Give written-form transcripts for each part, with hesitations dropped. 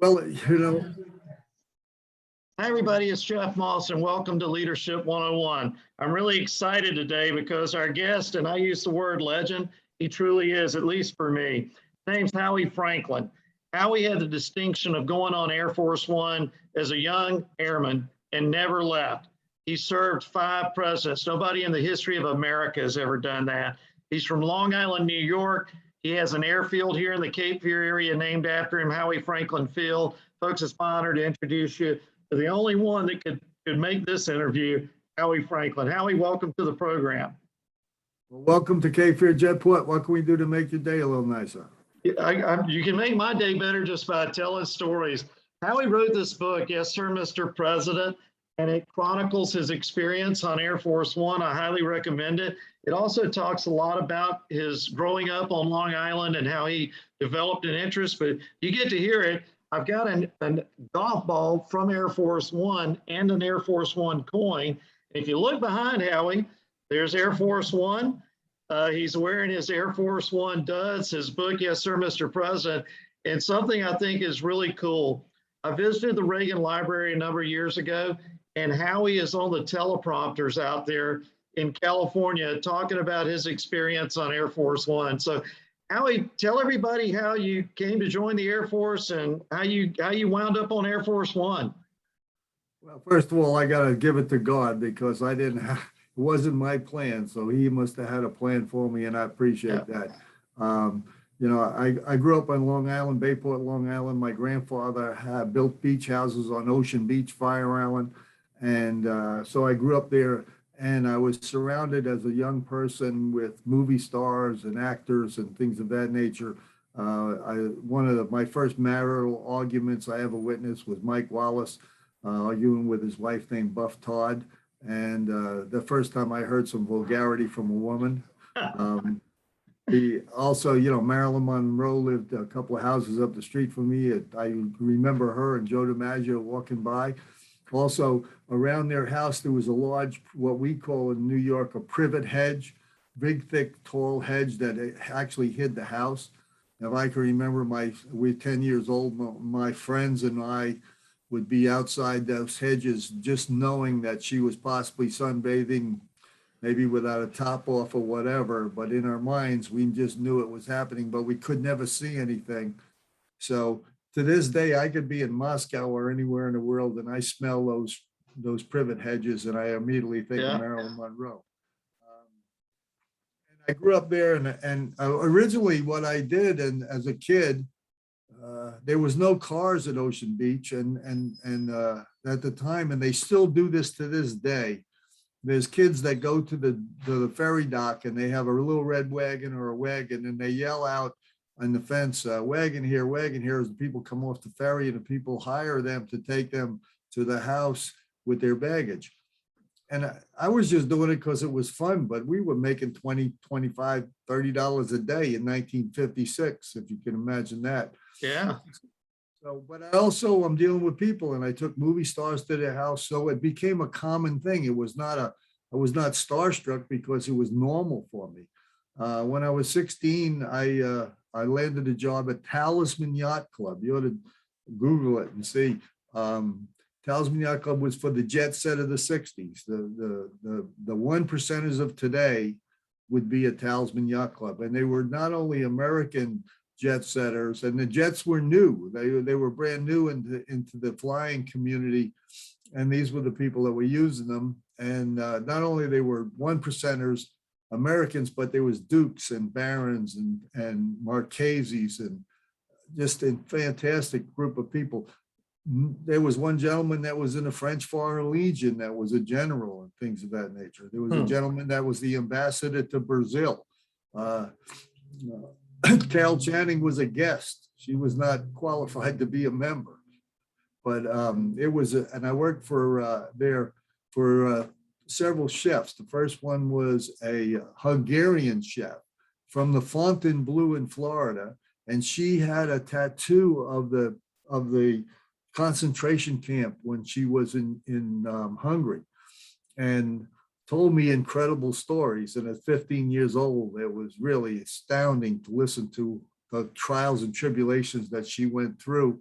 Well, you know, Hi, everybody. It's Jeff Moss, and welcome to Leadership 101. I'm really excited today because our guest, and I use the word legend, he truly is, at least for me. His name's Howie Franklin. Howie had the distinction of going on Air Force One as a young airman and never left. He served 5 presidents. Nobody in the history of America has ever done that. He's from Long Island, New York. He has an airfield here in the Cape Fear area named after him, Howie Franklin Field. Folks, it's my honor to introduce you to the only one that could make this interview, Howie Franklin. Howie, welcome to the program. well, welcome to Cape Fear Jetport. What can we do to make your day a little nicer? You can make my day better just by telling stories. Howie wrote this book, Yes, Sir, Mr. President, and it chronicles his experience on Air Force One. I highly recommend it. It also talks a lot about his growing up on Long Island and how he developed an interest, but you get to hear it. I've got a golf ball from Air Force One and an Air Force One coin. If you look behind Howie, there's Air Force One. He's wearing his Air Force One duds, his book, Yes, Sir, Mr. President. And something I think is really cool. I visited the Reagan Library a number of years ago, and Howie is on the teleprompters out there in California talking about his experience on Air Force One. So Howie, tell everybody how you came to join the Air Force and how you wound up on Air Force One. Well, first of all, I got to give it to God because I didn't have, it wasn't my plan. So he must have had a plan for me, and I appreciate that. You know, I grew up on Long Island, Bayport, Long Island. My grandfather had built beach houses on Ocean Beach, Fire Island. And so I grew up there, and I was surrounded as a young person with movie stars and actors and things of that nature. One of my first marital arguments I ever witnessed was Mike Wallace arguing with his wife named Buff Todd. And the first time I heard some vulgarity from a woman. Also, you know, Marilyn Monroe lived a couple of houses up the street from me. I remember her and Joe DiMaggio walking by. Also, around their house, there was a large, what we call in New York, a privet hedge, big, thick, tall hedge that actually hid the house. If I can remember, we're 10 years old, my friends and I would be outside those hedges just knowing that she was possibly sunbathing, maybe without a top off or whatever, but in our minds, we just knew it was happening, but we could never see anything. So to this day, I could be in Moscow or anywhere in the world and I smell those privet hedges and I immediately think of Marilyn Monroe. And I grew up there and originally what I did, and as a kid, there was no cars at Ocean Beach and at the time, and they still do this to this day. There's kids that go to the ferry dock and they have a little red wagon or a wagon and they yell out on the fence, wagon here, as the people come off the ferry and the people hire them to take them to the house with their baggage. And I was just doing it because it was fun, but we were making $20, $25, $30 a day in 1956, if you can imagine that. Yeah. So, but I also, I'm dealing with people and I took movie stars to their house. So it became a common thing. I was not starstruck because it was normal for me. When I was 16, I landed a job at Talisman Yacht Club. You ought to Google it and see. Talisman Yacht Club was for the jet set of the 60s. The one percenters of today would be a Talisman Yacht Club. And they were not only American jet setters, and the jets were new. They were brand new into the flying community. And these were the people that were using them. And not only they were one percenters, Americans, but there was Dukes and Barons and Marcheses and just a fantastic group of people. There was one gentleman that was in the French Foreign Legion that was a general and things of that nature. There was a gentleman that was the ambassador to Brazil. Carol Channing was a guest. She was not qualified to be a member, but it was, and I worked for several chefs. The first one was a Hungarian chef from the Fontainebleau in Florida, and she had a tattoo of the concentration camp when she was in Hungary, and told me incredible stories. And at 15 years old, it was really astounding to listen to the trials and tribulations that she went through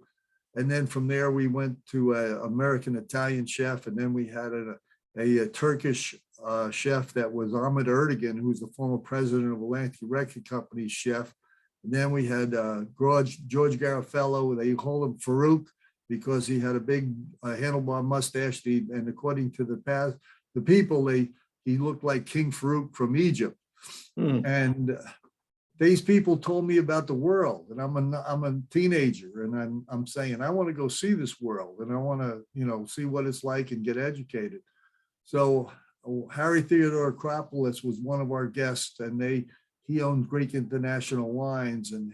And then from there, we went to an American Italian chef. And then we had a Turkish chef that was Ahmet Erdogan, who's the former president of Atlantic Record Company's chef. And then we had George Garofalo. They call him Farouk because he had a big handlebar mustache. And according to the people, he looked like King Farouk from Egypt. And these people told me about the world, and I'm a teenager, and I'm saying I want to go see this world, and I want to see what it's like and get educated. So Harry Theodore Acropolis was one of our guests, and he owned Greek International Wines, and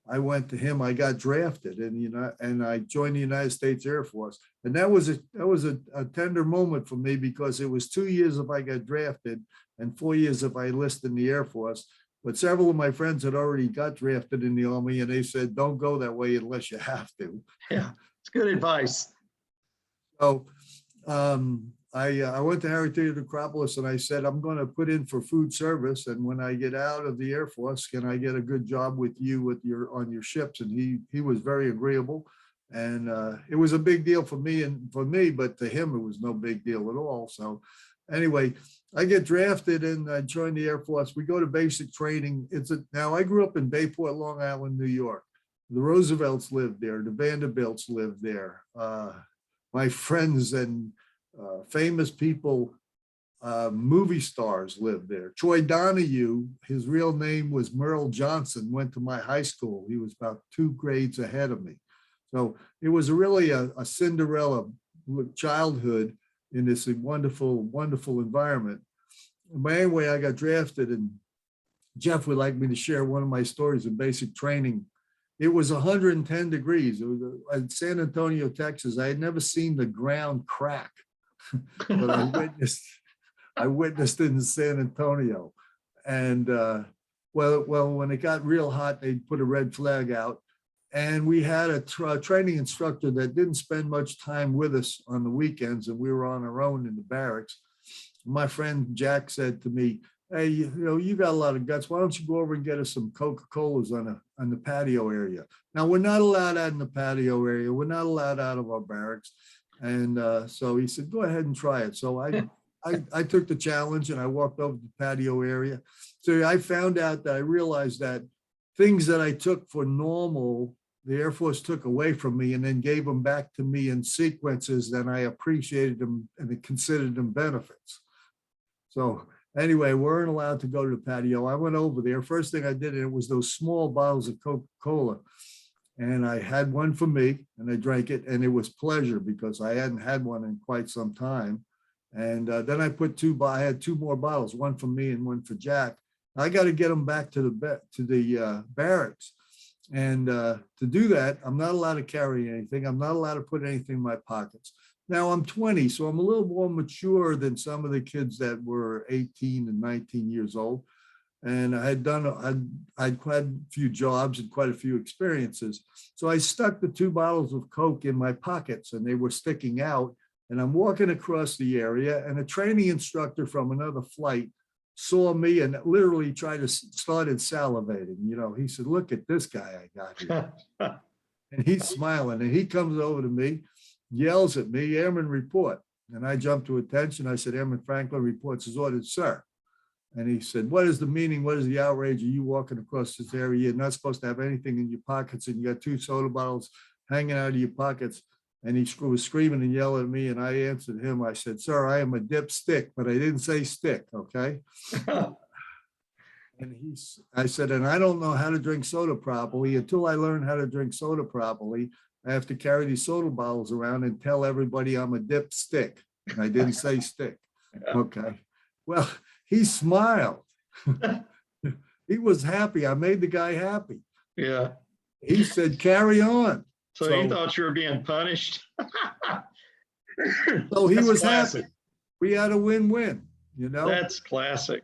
I went to him. I got drafted, and I joined the United States Air Force, and that was a tender moment for me because it was 2 years if I got drafted and 4 years if I enlisted in the Air Force. But several of my friends had already got drafted in the Army, and they said, "Don't go that way unless you have to." Yeah, it's good advice. So I went to Harry Theodore Acropolis and I said, "I'm going to put in for food service, and when I get out of the Air Force, can I get a good job with you on your ships?" And he was very agreeable, and it was a big deal for me, but to him it was no big deal at all. So anyway, I get drafted and I join the Air Force. We go to basic training. Now I grew up in Bayport, Long Island, New York. The Roosevelts lived there. The Vanderbilts lived there. My friends and famous people, movie stars lived there. Troy Donahue, his real name was Merle Johnson, went to my high school. He was about 2 grades ahead of me. So it was really a Cinderella childhood in this wonderful, wonderful environment. But anyway, I got drafted, and Jeff would like me to share one of my stories in basic training. It was 110 degrees. It was in San Antonio, Texas. I had never seen the ground crack, but I witnessed it in San Antonio. And well, when it got real hot, they put a red flag out. And we had a training instructor that didn't spend much time with us on the weekends, and we were on our own in the barracks. My friend Jack said to me, "Hey, you got a lot of guts. Why don't you go over and get us some Coca-Colas on the patio area?" Now, we're not allowed out in the patio area. We're not allowed out of our barracks. And so he said, "Go ahead and try it." So I took the challenge and I walked over to the patio area. So I found out that I realized that things that I took for normal, the Air Force took away from me and then gave them back to me in sequences that I appreciated them and considered them benefits. So anyway, we weren't allowed to go to the patio. I went over there. First thing I did, and it was those small bottles of Coca-Cola. And I had one for me and I drank it, and it was pleasure because I hadn't had one in quite some time. And then I had 2 more bottles, one for me and one for Jack. I got to get them back to the barracks. And to do that, I'm not allowed to carry anything. I'm not allowed to put anything in my pockets. Now I'm 20, so I'm a little more mature than some of the kids that were 18 and 19 years old. And I'd had a few jobs and quite a few experiences. So I stuck the 2 bottles of Coke in my pockets, and they were sticking out. And I'm walking across the area, and a training instructor from another flight saw me and literally started salivating. He said, "Look at this guy I got here." And he's smiling, and he comes over to me, yells at me, "Airman report." And I jumped to attention. I said, "Airman Franklin reports as ordered, sir." And he said, "What is the meaning? What is the outrage? Are you walking across this area? You're not supposed to have anything in your pockets, and you got 2 soda bottles hanging out of your pockets." And he was screaming and yelling at me, and I answered him. I said, "Sir, I am a dipstick," but I didn't say stick, okay? And I said, "And I don't know how to drink soda properly. Until I learn how to drink soda properly, I have to carry these soda bottles around and tell everybody I'm a dipstick." And I didn't say stick, okay? Well, he smiled. He was happy. I made the guy happy. Yeah. He said, "Carry on." So he thought you were being punished. So he was classic. happy. We had a win-win, That's classic.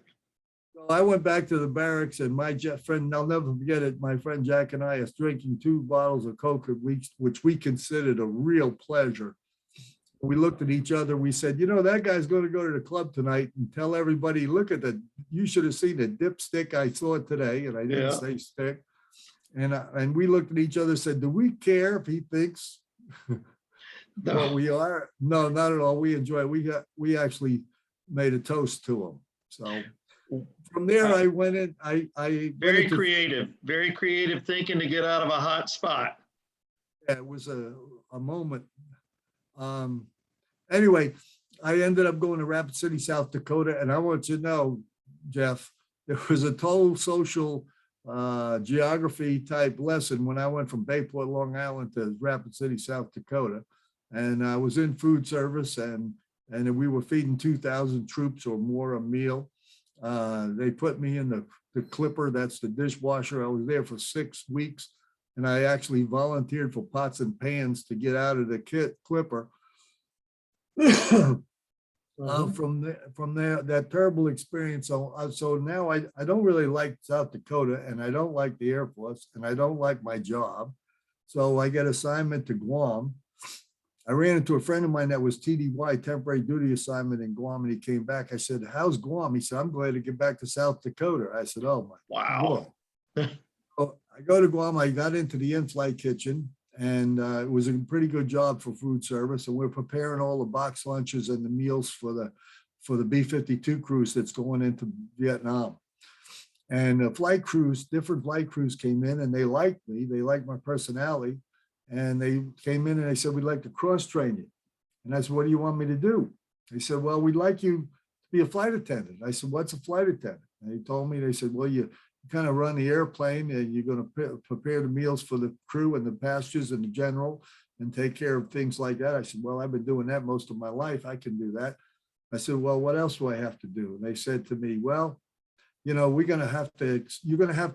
So I went back to the barracks, and my friend, I'll never forget it, my friend Jack and I are drinking 2 bottles of Coke a week, which we considered a real pleasure. We looked at each other. We said, "That guy's going to go to the club tonight and tell everybody, look at you should have seen the dipstick I saw today." And I didn't say stick. And we looked at each other and said, do we care if he thinks what we are? No, not at all. We enjoy it. We actually made a toast to him. So from there, I went in. I very creative thinking to get out of a hot spot. Yeah, it was a moment. Anyway, I ended up going to Rapid City, South Dakota, and I want you to know, Jeff, there was a total social geography type lesson when I went from Bayport, Long Island to Rapid City, South Dakota. And I was in food service, and we were feeding 2,000 troops or more a meal. They put me in the clipper, that's the dishwasher. I was there for 6 weeks, and I actually volunteered for pots and pans to get out of the clipper. From there, that terrible experience. So now I don't really like South Dakota, and I don't like the Air Force, and I don't like my job. So I get assignment to Guam. I ran into a friend of mine that was TDY, temporary duty assignment in Guam, and he came back. I said, how's Guam? He said, I'm glad to get back to South Dakota. I said, oh my wow. So I go to Guam. I got into the in-flight kitchen, and it was a pretty good job for food service. And we're preparing all the box lunches and the meals for the B-52 cruise that's going into Vietnam. And different flight crews came in, and they liked me. They liked my personality. And they came in and they said, we'd like to cross-train you. And I said, what do you want me to do? They said, well, we'd like you to be a flight attendant. I said, what's a flight attendant? And they told me, they said, well, you kind of run the airplane, and you're going to prepare the meals for the crew and the passengers and the general and take care of things like that. I said, well, I've been doing that most of my life. I can do that. I said, well, what else do I have to do? And they said to me, well, you know, you're going to have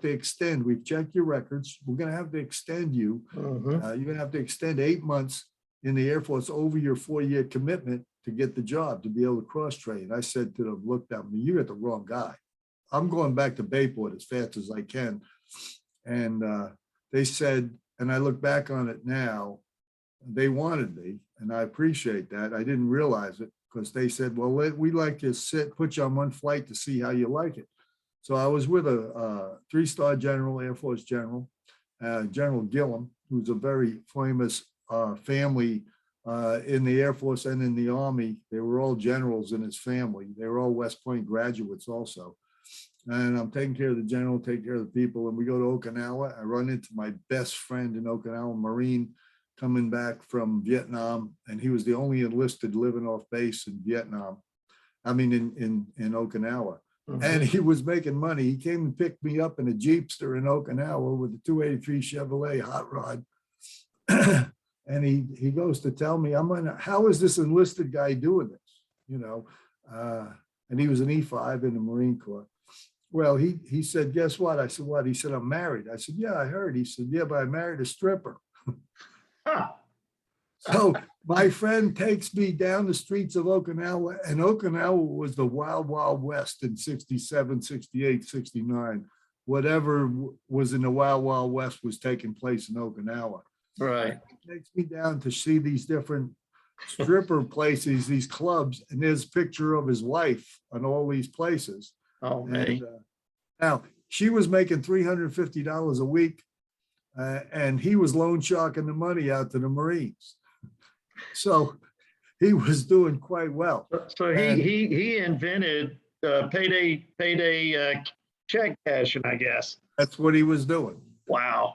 to extend. We've checked your records. We're going to have to extend you. You're going to have to extend 8 months in the Air Force over your 4-year commitment to get the job, to be able to cross-train. I said to them, look at me, you got the wrong guy. I'm going back to Bayport as fast as I can. And they said, and I look back on it now, they wanted me, and I appreciate that. I didn't realize it, because they said, well, we'd like to put you on one flight to see how you like it. So I was with a 3-star general, Air Force general, General Gillum, who's a very famous family in the Air Force and in the Army. They were all generals in his family. They were all West Point graduates also. And I'm taking care of the general, taking care of the people. And we go to Okinawa. I run into my best friend in Okinawa, Marine, coming back from Vietnam. And he was the only enlisted living off base in Vietnam. I mean, in Okinawa. And he was making money. He came and picked me up in a Jeepster in Okinawa with a 283 Chevrolet hot rod. And he goes to tell me, how is this enlisted guy doing this? You know, and he was an E5 in the Marine Corps. Well, he said, guess what? I said, what? He said, I'm married. I said, yeah, I heard. He said, yeah, but I married a stripper. So my friend takes me down the streets of Okinawa, and Okinawa was the wild, wild west in 67, 68, 69. Whatever was in the wild, wild west was taking place in Okinawa. Right. He takes me down to see these different stripper places, these clubs, and there's a picture of his wife on all these places. Oh, man. Now, she was making $350 a week, and he was loan sharking the money out to the Marines. So he was doing quite well. So he invented payday check cashing, I guess. That's what he was doing. Wow.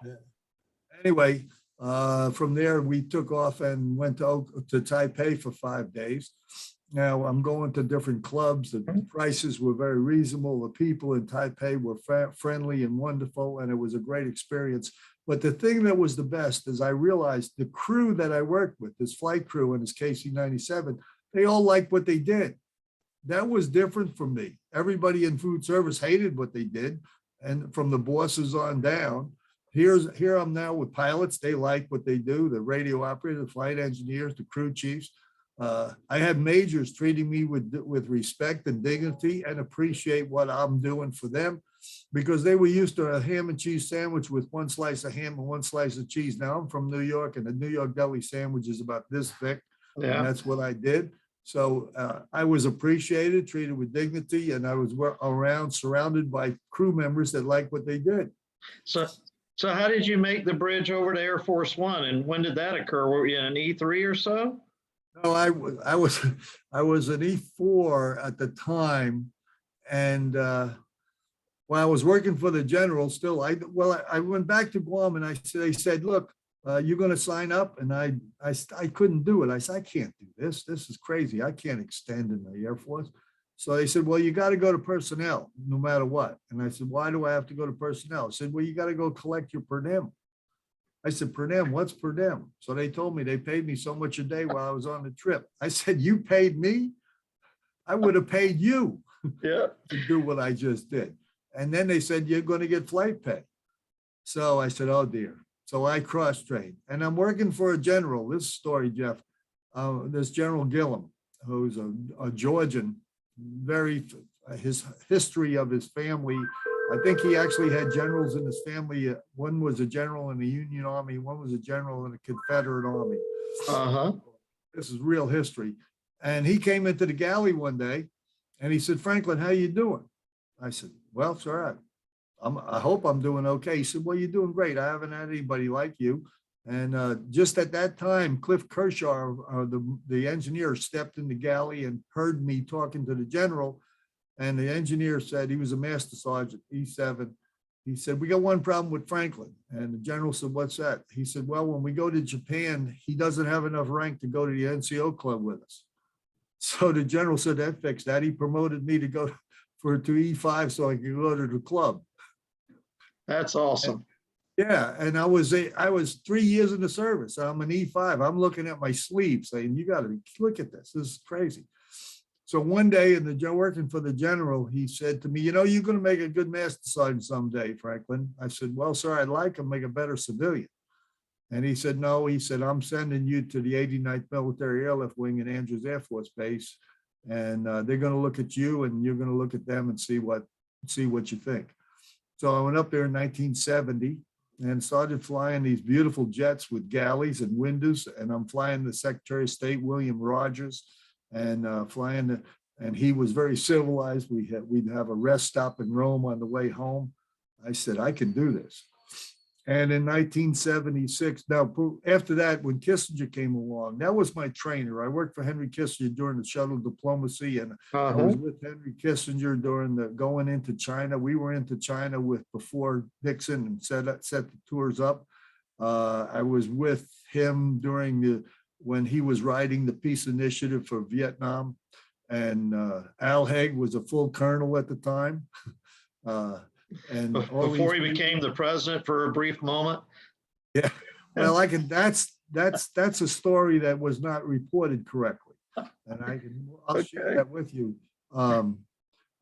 Anyway, from there we took off and went to Taipei for 5 days. Now I'm going to different clubs. The prices were very reasonable. The people in Taipei were friendly and wonderful, and it was a great experience. But the thing that was the best is I realized the crew that I worked with, this flight crew and this KC-97, they all liked what they did. That was different from me. Everybody in food service hated what they did, and from the bosses on down. Here I'm now with pilots. They like what they do, the radio operator, the flight engineers, the crew chiefs. I had majors treating me with respect and dignity and appreciate what I'm doing for them, because they were used to a ham and cheese sandwich with 1 slice of ham and 1 slice of cheese. Now I'm from New York, and the New York deli sandwich is about this thick. Yeah. And that's what I did. So I was appreciated, treated with dignity, and I was around surrounded by crew members that liked what they did. So So how did you make the bridge over to Air Force One, and when did that occur? Were you in an E3 or so? No, I was an E4 at the time, and when I was working for the general, still, I went back to Guam and they said, look, you're going to sign up, and I couldn't do it. I said, I can't do this. This is crazy. I can't extend in the Air Force. So they said, well, you got to go to personnel no matter what. And I said, why do I have to go to personnel? I said, well, you got to go collect your per diem. I said, per diem, what's per diem? So they told me they paid me so much a day while I was on the trip. I said, you paid me? I would have paid you Yeah. to do what I just did. And then they said, you're going to get flight pay. So I said, oh dear. So I cross-trained, and I'm working for a general. This story, Jeff, this General Gillum, who's a Georgian, his history of his family. I think he actually had generals in his family. One was a general in the Union Army. One was a general in the Confederate Army. Uh-huh. This is real history. And he came into the galley one day and he said, Franklin, how you doing? I said, well, sir, I hope I'm doing okay. He said, well, you're doing great. I haven't had anybody like you. And just at that time, Cliff Kershaw, the engineer, stepped in the galley and heard me talking to the general. And the engineer said, he was a master sergeant, E7. He said, we got one problem with Franklin. And the general said, what's that? He said, well, when we go to Japan, he doesn't have enough rank to go to the NCO club with us. So the general said, that fixed that. He promoted me to go to E5 so I could go to the club. That's awesome. Yeah, and I was 3 years in the service. I'm an E5. I'm looking at my sleeve saying, you got to look at this. This is crazy. So one day working for the general, he said to me, you know, you're going to make a good master sergeant someday, Franklin. I said, well, sir, I'd like to make a better civilian. And he said, no, he said, I'm sending you to the 89th Military Airlift Wing at Andrews Air Force Base. And they're going to look at you and you're going to look at them and see what you think. So I went up there in 1970 and started flying these beautiful jets with galleys and windows. And I'm flying the Secretary of State, William Rogers, and and he was very civilized. We'd have a rest stop in Rome on the way home. I said, I can do this. And in 1976, now after that, when Kissinger came along, that was my trainer. I worked for Henry Kissinger during the shuttle diplomacy, and I was with Henry Kissinger during going into China. We were into China before Nixon and set the tours up. I was with him when he was writing the peace initiative for Vietnam, and Al Haig was a full colonel at the time. And before he became the president for a brief moment. Yeah, well, that's a story that was not reported correctly, and I'll share that with you. But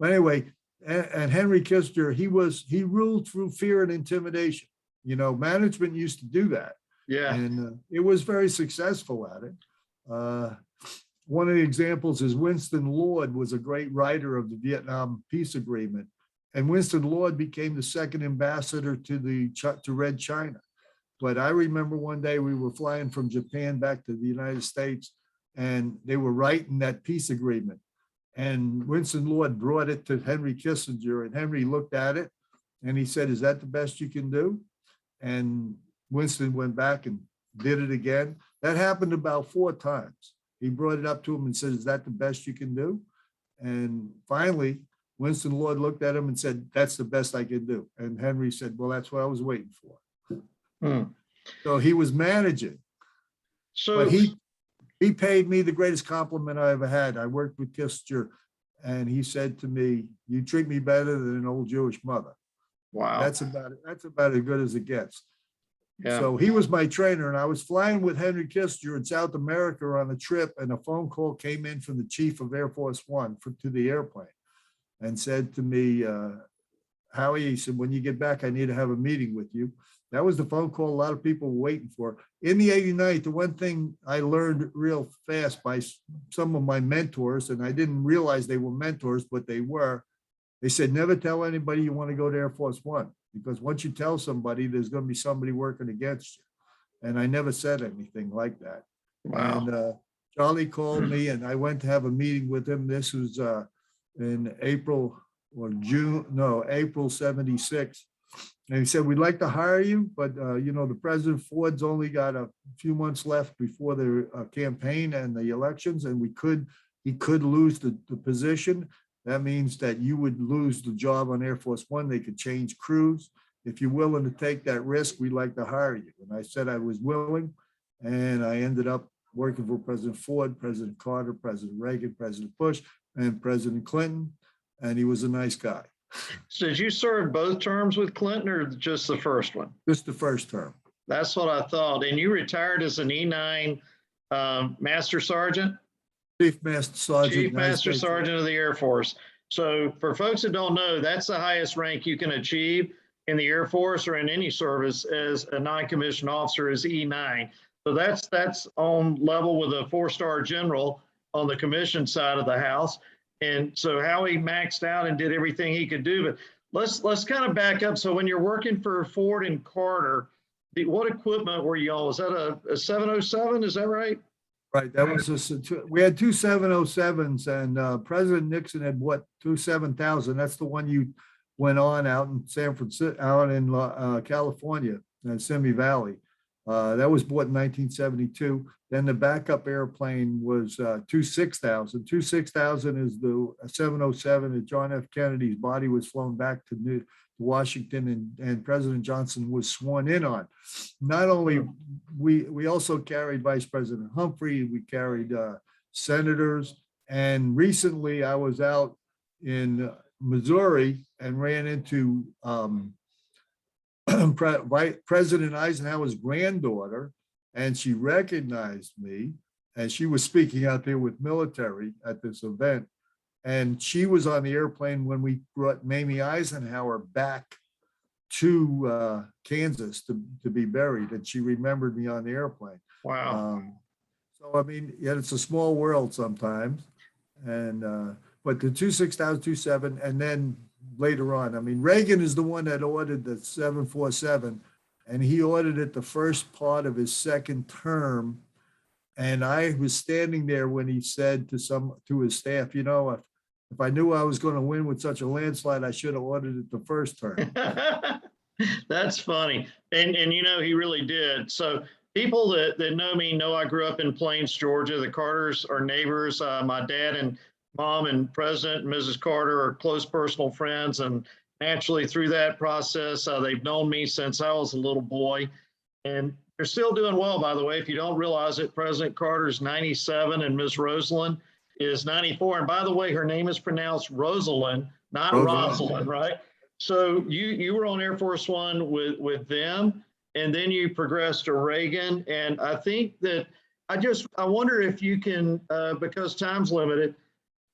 anyway, and Henry Kissinger, he ruled through fear and intimidation. You know, management used to do that. Yeah, and it was very successful at it. One of the examples is Winston Lord was a great writer of the Vietnam peace agreement. And Winston Lord became the second ambassador to Red China. But I remember one day we were flying from Japan back to the United States, and they were writing that peace agreement. And Winston Lord brought it to Henry Kissinger, and Henry looked at it, and he said, is that the best you can do? And Winston went back and did it again. That happened about 4 times. He brought it up to him and said, is that the best you can do? And finally, Winston Lord looked at him and said, that's the best I can do. And Henry said, well, that's what I was waiting for. So he was managing. But he paid me the greatest compliment I ever had. I worked with Kissinger, and he said to me, you treat me better than an old Jewish mother. Wow. That's about as good as it gets. Yeah. So he was my trainer, and I was flying with Henry Kissinger in South America on a trip, and a phone call came in from the chief of Air Force One to the airplane. And said to me, Howie, he said, when you get back, I need to have a meeting with you. That was the phone call a lot of people were waiting for. In the 89th, the one thing I learned real fast by some of my mentors, and I didn't realize they were mentors, but they said, never tell anybody you want to go to Air Force One, because once you tell somebody, there's going to be somebody working against you. And I never said anything like that. Wow. And Charlie called me, and I went to have a meeting with him. This was in April 76. And he said, we'd like to hire you, but the President Ford's only got a few months left before the campaign and the elections, and he could lose the position. That means that you would lose the job on Air Force One. They could change crews. If you're willing to take that risk, we'd like to hire you. And I said I was willing, and I ended up working for President Ford, President Carter, President Reagan, President Bush, and President Clinton, and he was a nice guy. So did you serve both terms with Clinton or just the first one? Just the first term. That's what I thought. And you retired as an E9 Master Sergeant? Chief Master Sergeant. Chief Master Sergeant of the Air Force. So for folks that don't know, that's the highest rank you can achieve in the Air Force or in any service as a non-commissioned officer is E9. So that's on level with a 4-star general on the commission side of the house. And so Howie maxed out and did everything he could do. But let's kind of back up. So when you're working for Ford and Carter, what equipment were you on? Was that a 707? Is that right? Right. That was we had 2 707s, and President Nixon had bought 2 7000. That's the one you went on out in San Francisco, out in California, in Simi Valley. That was bought in 1972. Then the backup airplane was 2 6000. 2 6000 is the 707 that John F. Kennedy's body was flown back to Washington, and President Johnson was sworn in on. Not only we also carried Vice President Humphrey, we carried senators, and recently I was out in Missouri and ran into President Eisenhower's granddaughter, and she recognized me, and she was speaking out there with military at this event. And she was on the airplane when we brought Mamie Eisenhower back to Kansas to be buried, and she remembered me on the airplane. Wow. So I mean, yeah, it's a small world sometimes, and but the 2 6000, 2 7, and then later on, I mean, Reagan is the one that ordered the 747, and he ordered it the first part of his second term. And I was standing there when he said to his staff, if I knew I was going to win with such a landslide, I should have ordered it the first term. That's funny. And he really did. So people that know me know I grew up in Plains, Georgia. The Carters are neighbors. My dad and mom and President and Mrs. Carter are close personal friends. And naturally through that process, they've known me since I was a little boy. And they're still doing well, by the way. If you don't realize it, President Carter's 97 and Ms. Rosalind is 94. And by the way, her name is pronounced Rosalind, not Rosalind, right? So you were on Air Force One with them, and then you progressed to Reagan. And I think that I wonder if you can, because time's limited,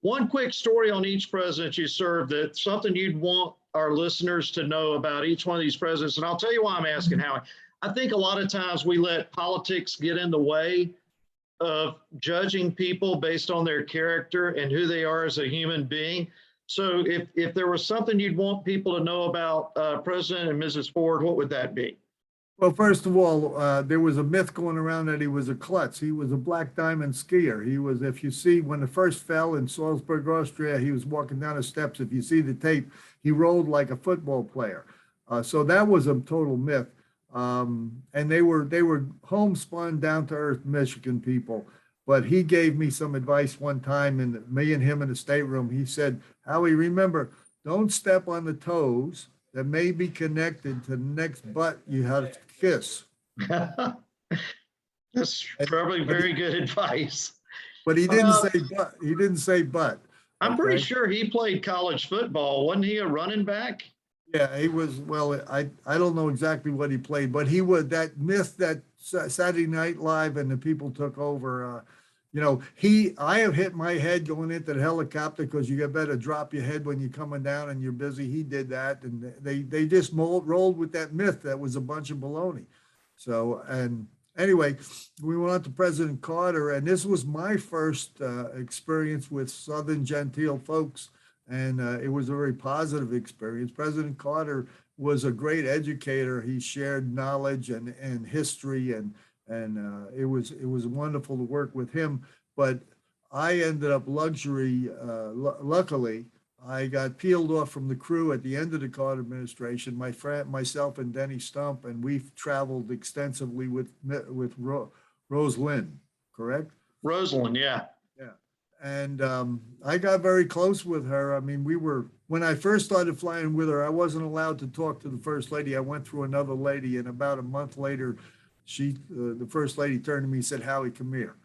one quick story on each president you served, that's something you'd want our listeners to know about each one of these presidents. And I'll tell you why I'm asking, Howie. I think a lot of times we let politics get in the way of judging people based on their character and who they are as a human being. So if there was something you'd want people to know about President and Mrs. Ford, what would that be? Well, first of all, there was a myth going around that he was a klutz. He was a black diamond skier. He was, if you see, when the first fell in Salzburg, Austria, he was walking down the steps. If you see the tape, he rolled like a football player. So that was a total myth. And they were homespun, down to earth Michigan people. But he gave me some advice one time, and me and him in the stateroom. He said, Howie, remember, don't step on the toes that may be connected to the next butt you have to kiss. That's probably very good advice. But he didn't say but. He didn't say but. I'm pretty sure he played college football. Wasn't he a running back? Yeah, he was. Well, I don't know exactly what he played, but he was that myth that Saturday Night Live and the people took over. I have hit my head going into the helicopter because you better drop your head when you're coming down and you're busy. He did that, and they just rolled with that myth that was a bunch of baloney. So, and anyway, we went on to President Carter, and this was my first experience with Southern genteel folks, and it was a very positive experience. President Carter was a great educator. He shared knowledge and history, and it was wonderful to work with him. But I ended up luckily I got peeled off from the crew at the end of the Carter administration. My friend, myself, and Denny Stump, and we've traveled extensively with Rose Lynn, correct? Rosalind, yeah. Yeah. And I got very close with her. I mean, when I first started flying with her, I wasn't allowed to talk to the first lady. I went through another lady, and about a month later, the first lady turned to me and said, "Howie, come here."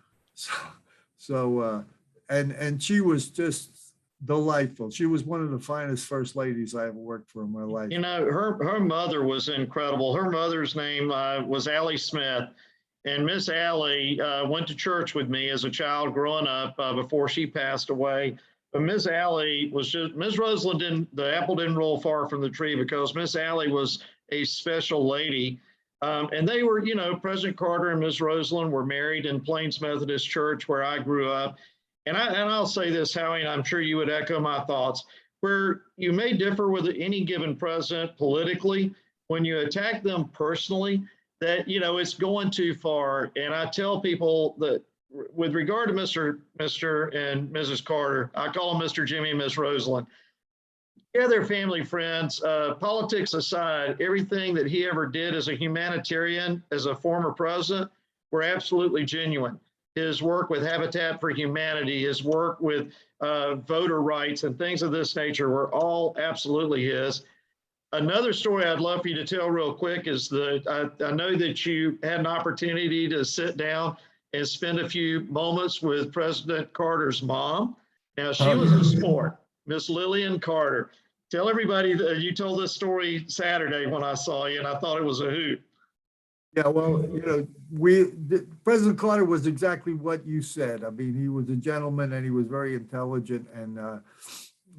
And she was just delightful. She was one of the finest first ladies I ever worked for in my life. You know, her mother was incredible. Her mother's name was Allie Smith. And Miss Allie went to church with me as a child growing up before she passed away. But Miss Allie was just, Miss Rosalind the apple didn't roll far from the tree because Miss Allie was a special lady. And they were, you know, President Carter and Miss Rosalind were married in Plains Methodist Church where I grew up. And I'll say this, Howie, and I'm sure you would echo my thoughts, where you may differ with any given president politically, when you attack them personally, that, you know, it's going too far. And I tell people that with regard to Mr. and Mrs. Carter, I call them Mr. Jimmy and Miss Rosalind. Yeah, they're family friends. Politics aside, everything that he ever did as a humanitarian, as a former president, were absolutely genuine. His work with Habitat for Humanity, his work with voter rights and things of this nature were all absolutely his. Another story I'd love for you to tell real quick is that I know that you had an opportunity to sit down and spend a few moments with President Carter's mom. Now, she was a sport, Miss Lillian Carter. Tell everybody that you told this story Saturday when I saw you, and I thought it was a hoot. Yeah, well, you know, President Carter was exactly what you said. I mean, he was a gentleman and he was very intelligent and,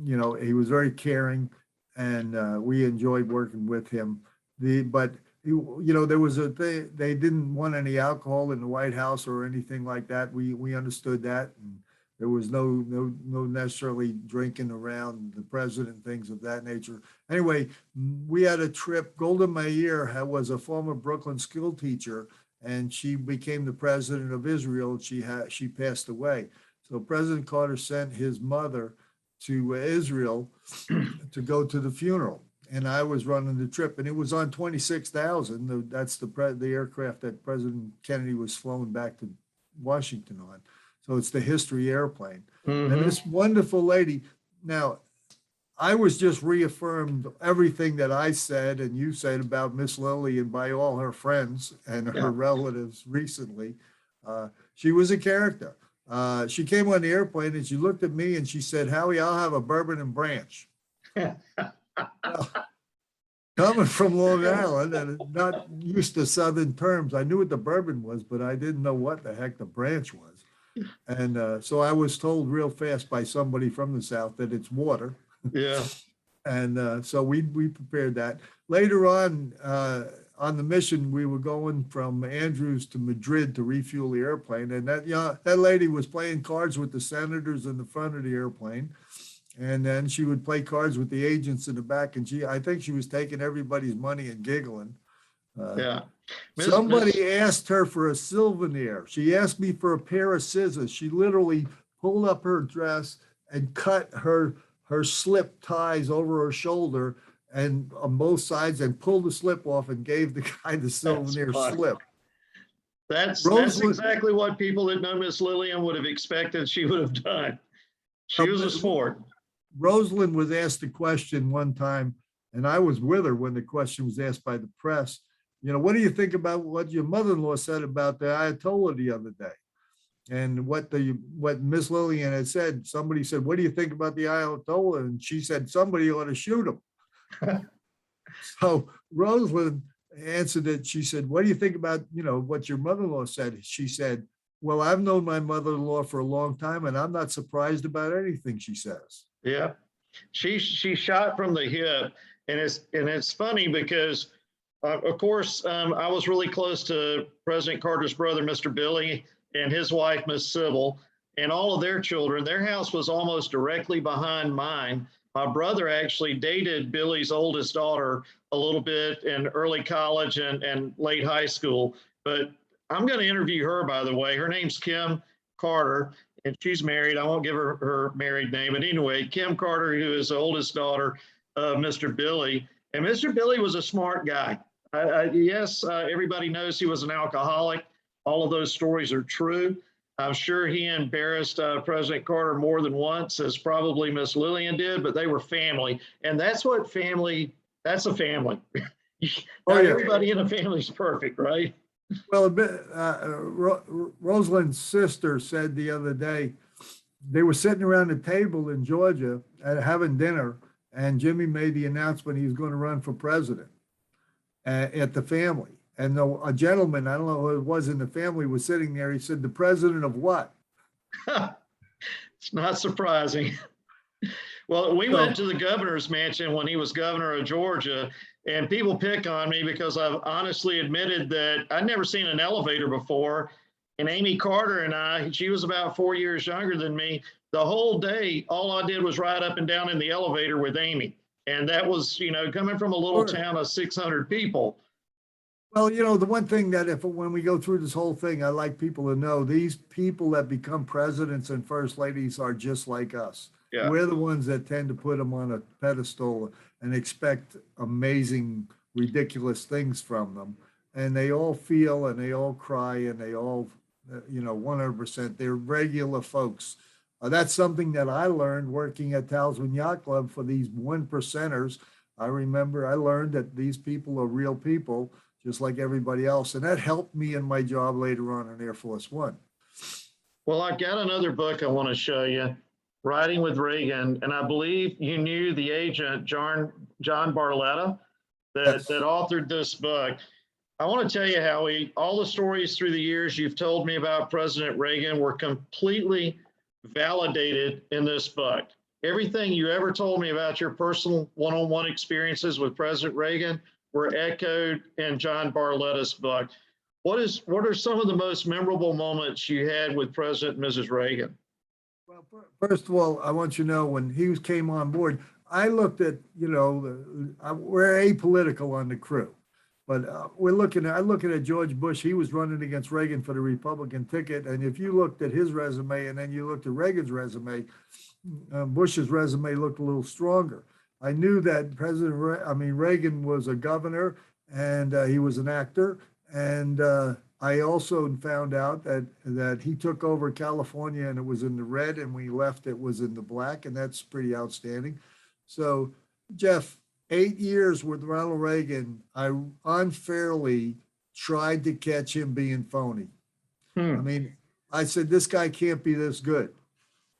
you know, he was very caring and we enjoyed working with him. But, you know, there was a thing, they didn't want any alcohol in the White House or anything like that. We understood that. And there was no necessarily drinking around the president, things of that nature. Anyway, we had a trip. Golda Meir was a former Brooklyn school teacher, and she became the president of Israel. She passed away. So President Carter sent his mother to Israel to go to the funeral. And I was running the trip, and it was on 26,000. That's the aircraft that President Kennedy was flown back to Washington on. So it's the history airplane. Mm-hmm. And this wonderful lady. Now, I was just reaffirmed everything that I said and you said about Miss Lillian by all her friends and her relatives recently. She was a character. She came on the airplane and she looked at me and she said, "Howie, I'll have a bourbon and branch." Coming from Long Island and not used to Southern terms, I knew what the bourbon was, but I didn't know what the heck the branch was. And so I was told real fast by somebody from the South that it's water. Yeah. And so we prepared that. Later on the mission, we were going from Andrews to Madrid to refuel the airplane. And that lady was playing cards with the senators in the front of the airplane. And then she would play cards with the agents in the back. And I think she was taking everybody's money and giggling. Somebody asked her for a souvenir. She asked me for a pair of scissors. She literally pulled up her dress and cut her slip ties over her shoulder and on both sides and pulled the slip off and gave the guy the souvenir slip. That's exactly what people that know Miss Lillian would have expected she would have done. She was a sport. Rosalind was asked a question one time, and I was with her when the question was asked by the press. You know, what do you think about what your mother-in-law said about the Ayatollah the other day? And what Miss Lillian had said, somebody said, "What do you think about the Ayatollah?" And she said, "Somebody ought to shoot him." So Rosalind answered it. She said, "What do you think about, you know, what your mother-in-law said?" She said, "Well, I've known my mother-in-law for a long time, and I'm not surprised about anything she says." Yeah, she shot from the hip, and it's funny because, of course, I was really close to President Carter's brother, Mr. Billy, and his wife, Miss Sybil, and all of their children. Their house was almost directly behind mine. My brother actually dated Billy's oldest daughter a little bit in early college and late high school. But I'm going to interview her, by the way. Her name's Kim Carter. and she's married. I won't give her married name, but anyway, Kim Carter, who is the oldest daughter of Mr. Billy. And Mr. Billy was a smart guy. Yes, everybody knows he was an alcoholic. All of those stories are true. I'm sure he embarrassed President Carter more than once, as probably Miss Lillian did, but they were family. And that's what family, that's a family. Oh, Not yeah. everybody in a family is perfect, right? Well, Rosalind's sister said the other day, they were sitting around the table in Georgia having dinner, and Jimmy made the announcement he was going to run for president at the family. And a gentleman, I don't know who it was in the family, was sitting there. He said, "The president of what?" It's not surprising. Well, we went to the governor's mansion when he was governor of Georgia, and people pick on me because I've honestly admitted that I'd never seen an elevator before. And Amy Carter and I, she was about 4 years younger than me. The whole day, all I did was ride up and down in the elevator with Amy. And that was, coming from a little town of 600 people. Well, the one thing that when we go through this whole thing, I like people to know these people that become presidents and first ladies are just like us. Yeah. We're the ones that tend to put them on a pedestal and expect amazing, ridiculous things from them. And they all feel and they all cry and they all, 100%, they're regular folks. That's something that I learned working at Talisman Yacht Club for these 1%ers. I remember I learned that these people are real people, just like everybody else. And that helped me in my job later on in Air Force One. Well, I've got another book I want to show you, Riding with Reagan. And I believe you knew the agent, John Barletta, that authored this book. I want to tell you, Howie, all the stories through the years you've told me about President Reagan were completely validated in this book. Everything you ever told me about your personal one-on-one experiences with President Reagan were echoed in John Barletta's book. What are some of the most memorable moments you had with President and Mrs. Reagan? Well, first of all, I want you to know when he came on board, I looked at, we're apolitical on the crew, but I look at George Bush. He was running against Reagan for the Republican ticket. And if you looked at his resume and then you looked at Reagan's resume, Bush's resume looked a little stronger. I knew that Reagan was a governor and he was an actor. And I also found out that he took over California and it was in the red, and when he left, it was in the black. And that's pretty outstanding. So, Jeff, 8 years with Ronald Reagan, I unfairly tried to catch him being phony. I said, this guy can't be this good,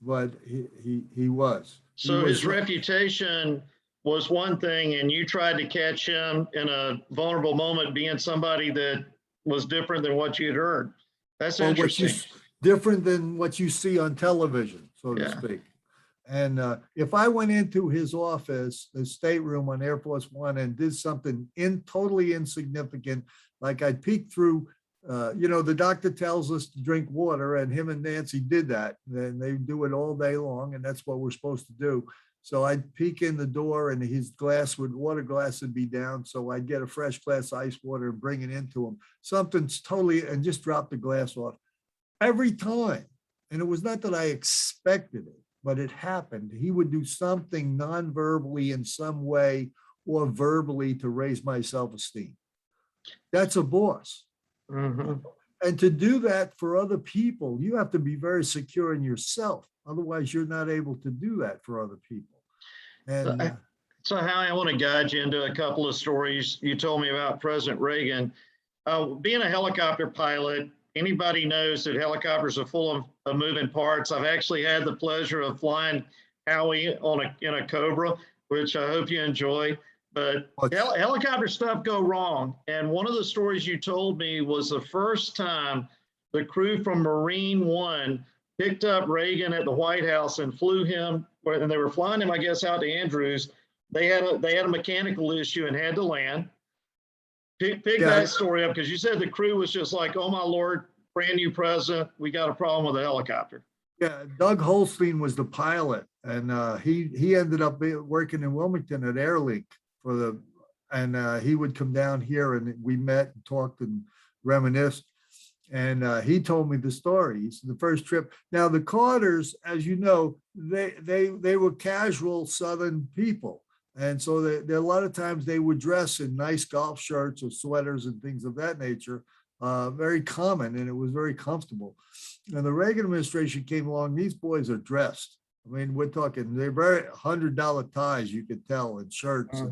but he was. So his reputation was one thing, and you tried to catch him in a vulnerable moment being somebody that was different than what you'd heard. That's interesting. Different than what you see on television, so to speak. And if I went into his office, the stateroom on Air Force One, and did something totally insignificant, like I'd peek through, the doctor tells us to drink water, and him and Nancy did that. And they do it all day long, and that's what we're supposed to do. So I'd peek in the door, and his water glass would be down. So I'd get a fresh glass of ice water and bring it into him. Something's totally, and just drop the glass off every time. And it was not that I expected it, but it happened. He would do something non-verbally in some way or verbally to raise my self-esteem. That's a boss. Mm-hmm. And to do that for other people, you have to be very secure in yourself. Otherwise, you're not able to do that for other people. And so Howie, I want to guide you into a couple of stories you told me about President Reagan. Being a helicopter pilot, anybody knows that helicopters are full of moving parts. I've actually had the pleasure of flying Howie in a Cobra, which I hope you enjoy. But helicopter stuff go wrong. And one of the stories you told me was the first time the crew from Marine One picked up Reagan at the White House and flew him, and they were flying him, I guess, out to Andrews. They had a mechanical issue and had to land. Pick that story up, because you said the crew was just like, oh my Lord, brand new president, we got a problem with a helicopter. Yeah, Doug Holstein was the pilot, and he ended up working in Wilmington at Airlink and he would come down here, and we met and talked and reminisced. And he told me the story. He said the first trip. Now the Carters, as you know, they were casual Southern people, and so they a lot of times they would dress in nice golf shirts or sweaters and things of that nature. Very common, and it was very comfortable. And the Reagan administration came along. These boys are dressed. I mean, we're talking they're very $100 ties. You could tell, and shirts,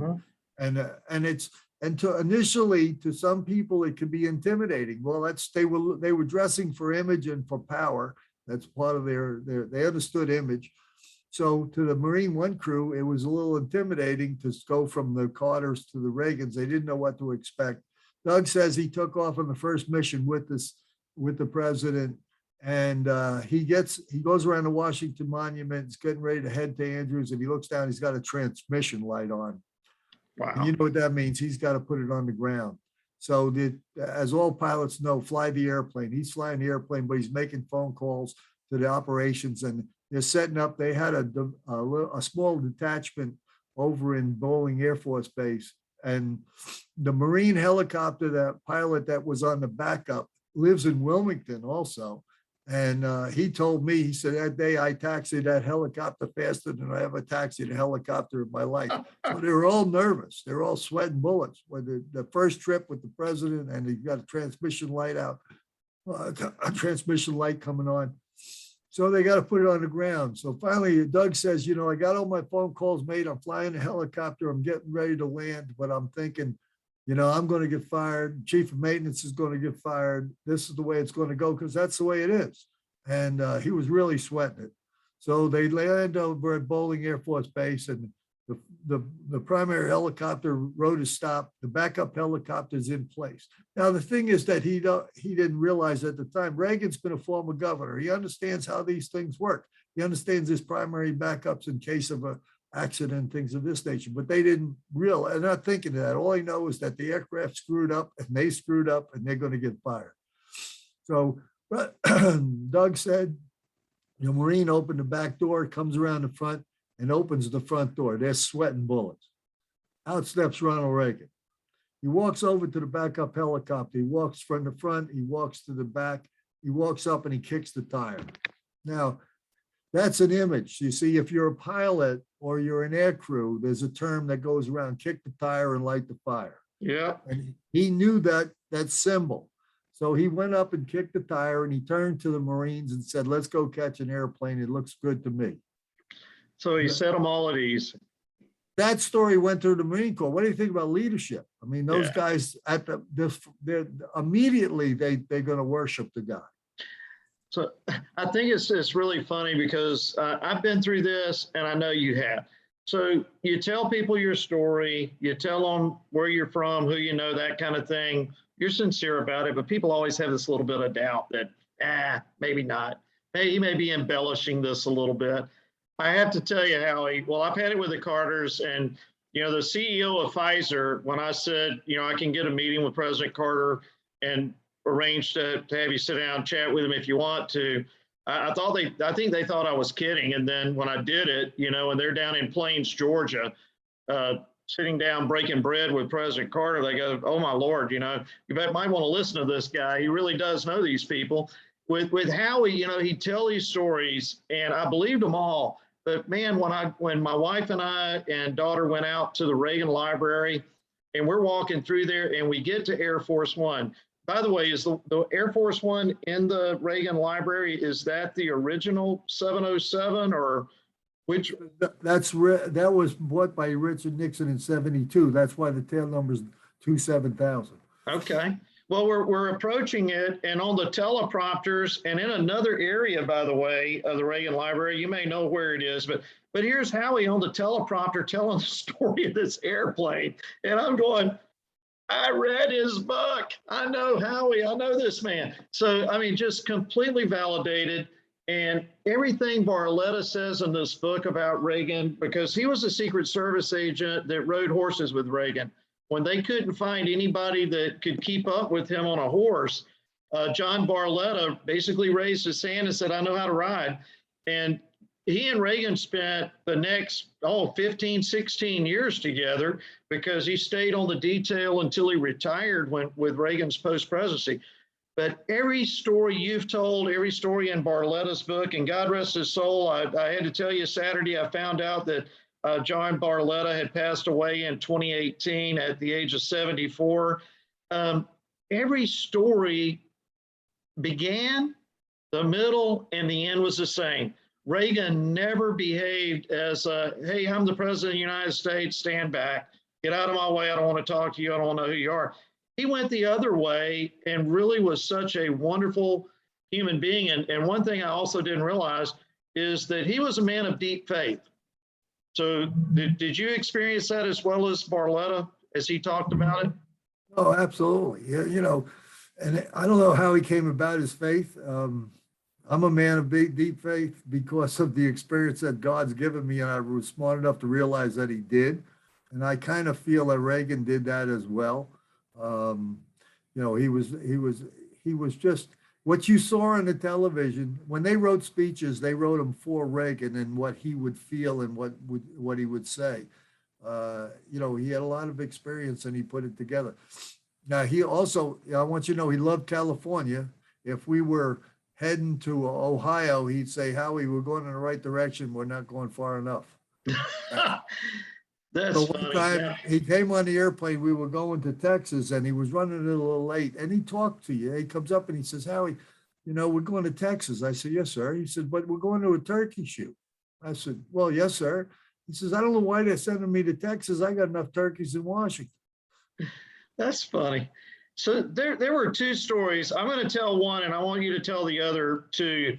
and it's. And to initially, to some people, it could be intimidating. Well, they were dressing for image and for power. That's part of they understood image. So to the Marine One crew, it was a little intimidating to go from the Carters to the Reagans. They didn't know what to expect. Doug says he took off on the first mission with the president, and he goes around the Washington Monument. He's getting ready to head to Andrews, and he looks down. He's got a transmission light on. Wow. And you know what that means? He's got to put it on the ground. So as all pilots know, fly the airplane. He's flying the airplane, but he's making phone calls to the operations, and they're setting up. They had a small detachment over in Bowling Air Force Base, and the Marine helicopter, that pilot that was on the backup, lives in Wilmington also. And he told me, he said, that day I taxied that helicopter faster than I ever taxied a helicopter in my life. So they were all nervous. They're all sweating bullets. When the first trip with the president, and he got a transmission light out, a transmission light coming on. So they got to put it on the ground. So finally, Doug says, I got all my phone calls made. I'm flying a helicopter. I'm getting ready to land, but I'm thinking, I'm going to get fired. Chief of maintenance is going to get fired. This is the way it's going to go, because that's the way it is. And he was really sweating it. So they land over at Bowling Air Force Base, and the primary helicopter rotor stopped. The backup helicopter is in place. Now, the thing is that he didn't realize at the time, Reagan's been a former governor. He understands how these things work. He understands his primary backups in case of a accident, things of this nature, but they didn't realize, they're not thinking of that. All I know is that the aircraft screwed up, and they screwed up, and they're going to get fired. So Doug said, Marine opened the back door, comes around the front and opens the front door. They're sweating bullets. Out steps Ronald Reagan. He walks over to the backup helicopter. He walks from the front, he walks to the back, he walks up and he kicks the tire. Now, that's an image. You see, if you're a pilot or you're an air crew, there's a term that goes around: kick the tire and light the fire. Yeah. And he knew that symbol. So he went up and kicked the tire, and he turned to the Marines and said, let's go catch an airplane. It looks good to me. So he set them all at ease. That story went through the Marine Corps. What do you think about leadership? I mean, those guys they're immediately they're going to worship the guy. So I think it's really funny because I've been through this, and I know you have. So you tell people your story, you tell them where you're from, who you know, that kind of thing. You're sincere about it, but people always have this little bit of doubt that, maybe not. He may be embellishing this a little bit. I have to tell you, Howie, well, I've had it with the Carters, and, the CEO of Pfizer, when I said, I can get a meeting with President Carter and arrange to have you sit down and chat with him if you want to. I think they thought I was kidding. And then when I did it, and they're down in Plains, Georgia, sitting down, breaking bread with President Carter, they go, oh my Lord, you might want to listen to this guy. He really does know these people. With Howie, he'd tell these stories, and I believed them all. But man, when my wife and I and daughter went out to the Reagan Library, and we're walking through there, and we get to Air Force One. By the way, is the Air Force One in the Reagan Library, is that the original 707, or which? That was bought by Richard Nixon in 72. That's why the tail number is 27000. Okay. Well, we're approaching it, and on the teleprompters, and in another area, by the way, of the Reagan Library, you may know where it is, but here's Howie on the teleprompter telling the story of this airplane, and I'm going, I read his book. I know Howie. I know this man. So, I mean, just completely validated. And everything Barletta says in this book about Reagan, because he was a Secret Service agent that rode horses with Reagan. When they couldn't find anybody that could keep up with him on a horse, John Barletta basically raised his hand and said, I know how to ride. And he and Reagan spent the next, 15, 16 years together, because he stayed on the detail until he retired with Reagan's post-presidency. but every story you've told, every story in Barletta's book, and God rest his soul, I had to tell you Saturday, I found out that John Barletta had passed away in 2018 at the age of 74. Every story began, the middle, and the end was the same. Reagan never behaved as, hey, I'm the president of the United States, stand back, get out of my way, I don't want to talk to you, I don't want to know who you are. He went the other way and really was such a wonderful human being. And one thing I also didn't realize is that he was a man of deep faith. So did you experience that as well as Barletta, as he talked about it? Oh, absolutely. Yeah, you know, and I don't know how he came about his faith. I'm a man of deep faith because of the experience that God's given me, and I was smart enough to realize that he did. And I kind of feel that Reagan did that as well. You know, he was just what you saw on the television. When they wrote speeches, they wrote them for Reagan and what he would feel and what he would say. You know, he had a lot of experience and he put it together. Now, he also, I want you to know, he loved California. If we were heading to Ohio, he'd say, Howie, we're going in the right direction. We're not going far enough. That's so funny. one time Yeah. he came on the airplane, we were going to Texas and he was running a little late and he talked to you. He comes up and he says, Howie, you know, we're going to Texas. I said, yes, sir. He said, but we're going to a turkey shoot. I said, well, yes, sir. He says, I don't know why they're sending me to Texas. I got enough turkeys in Washington. That's funny. So there were two stories. I'm going to tell one, and I want you to tell the other two.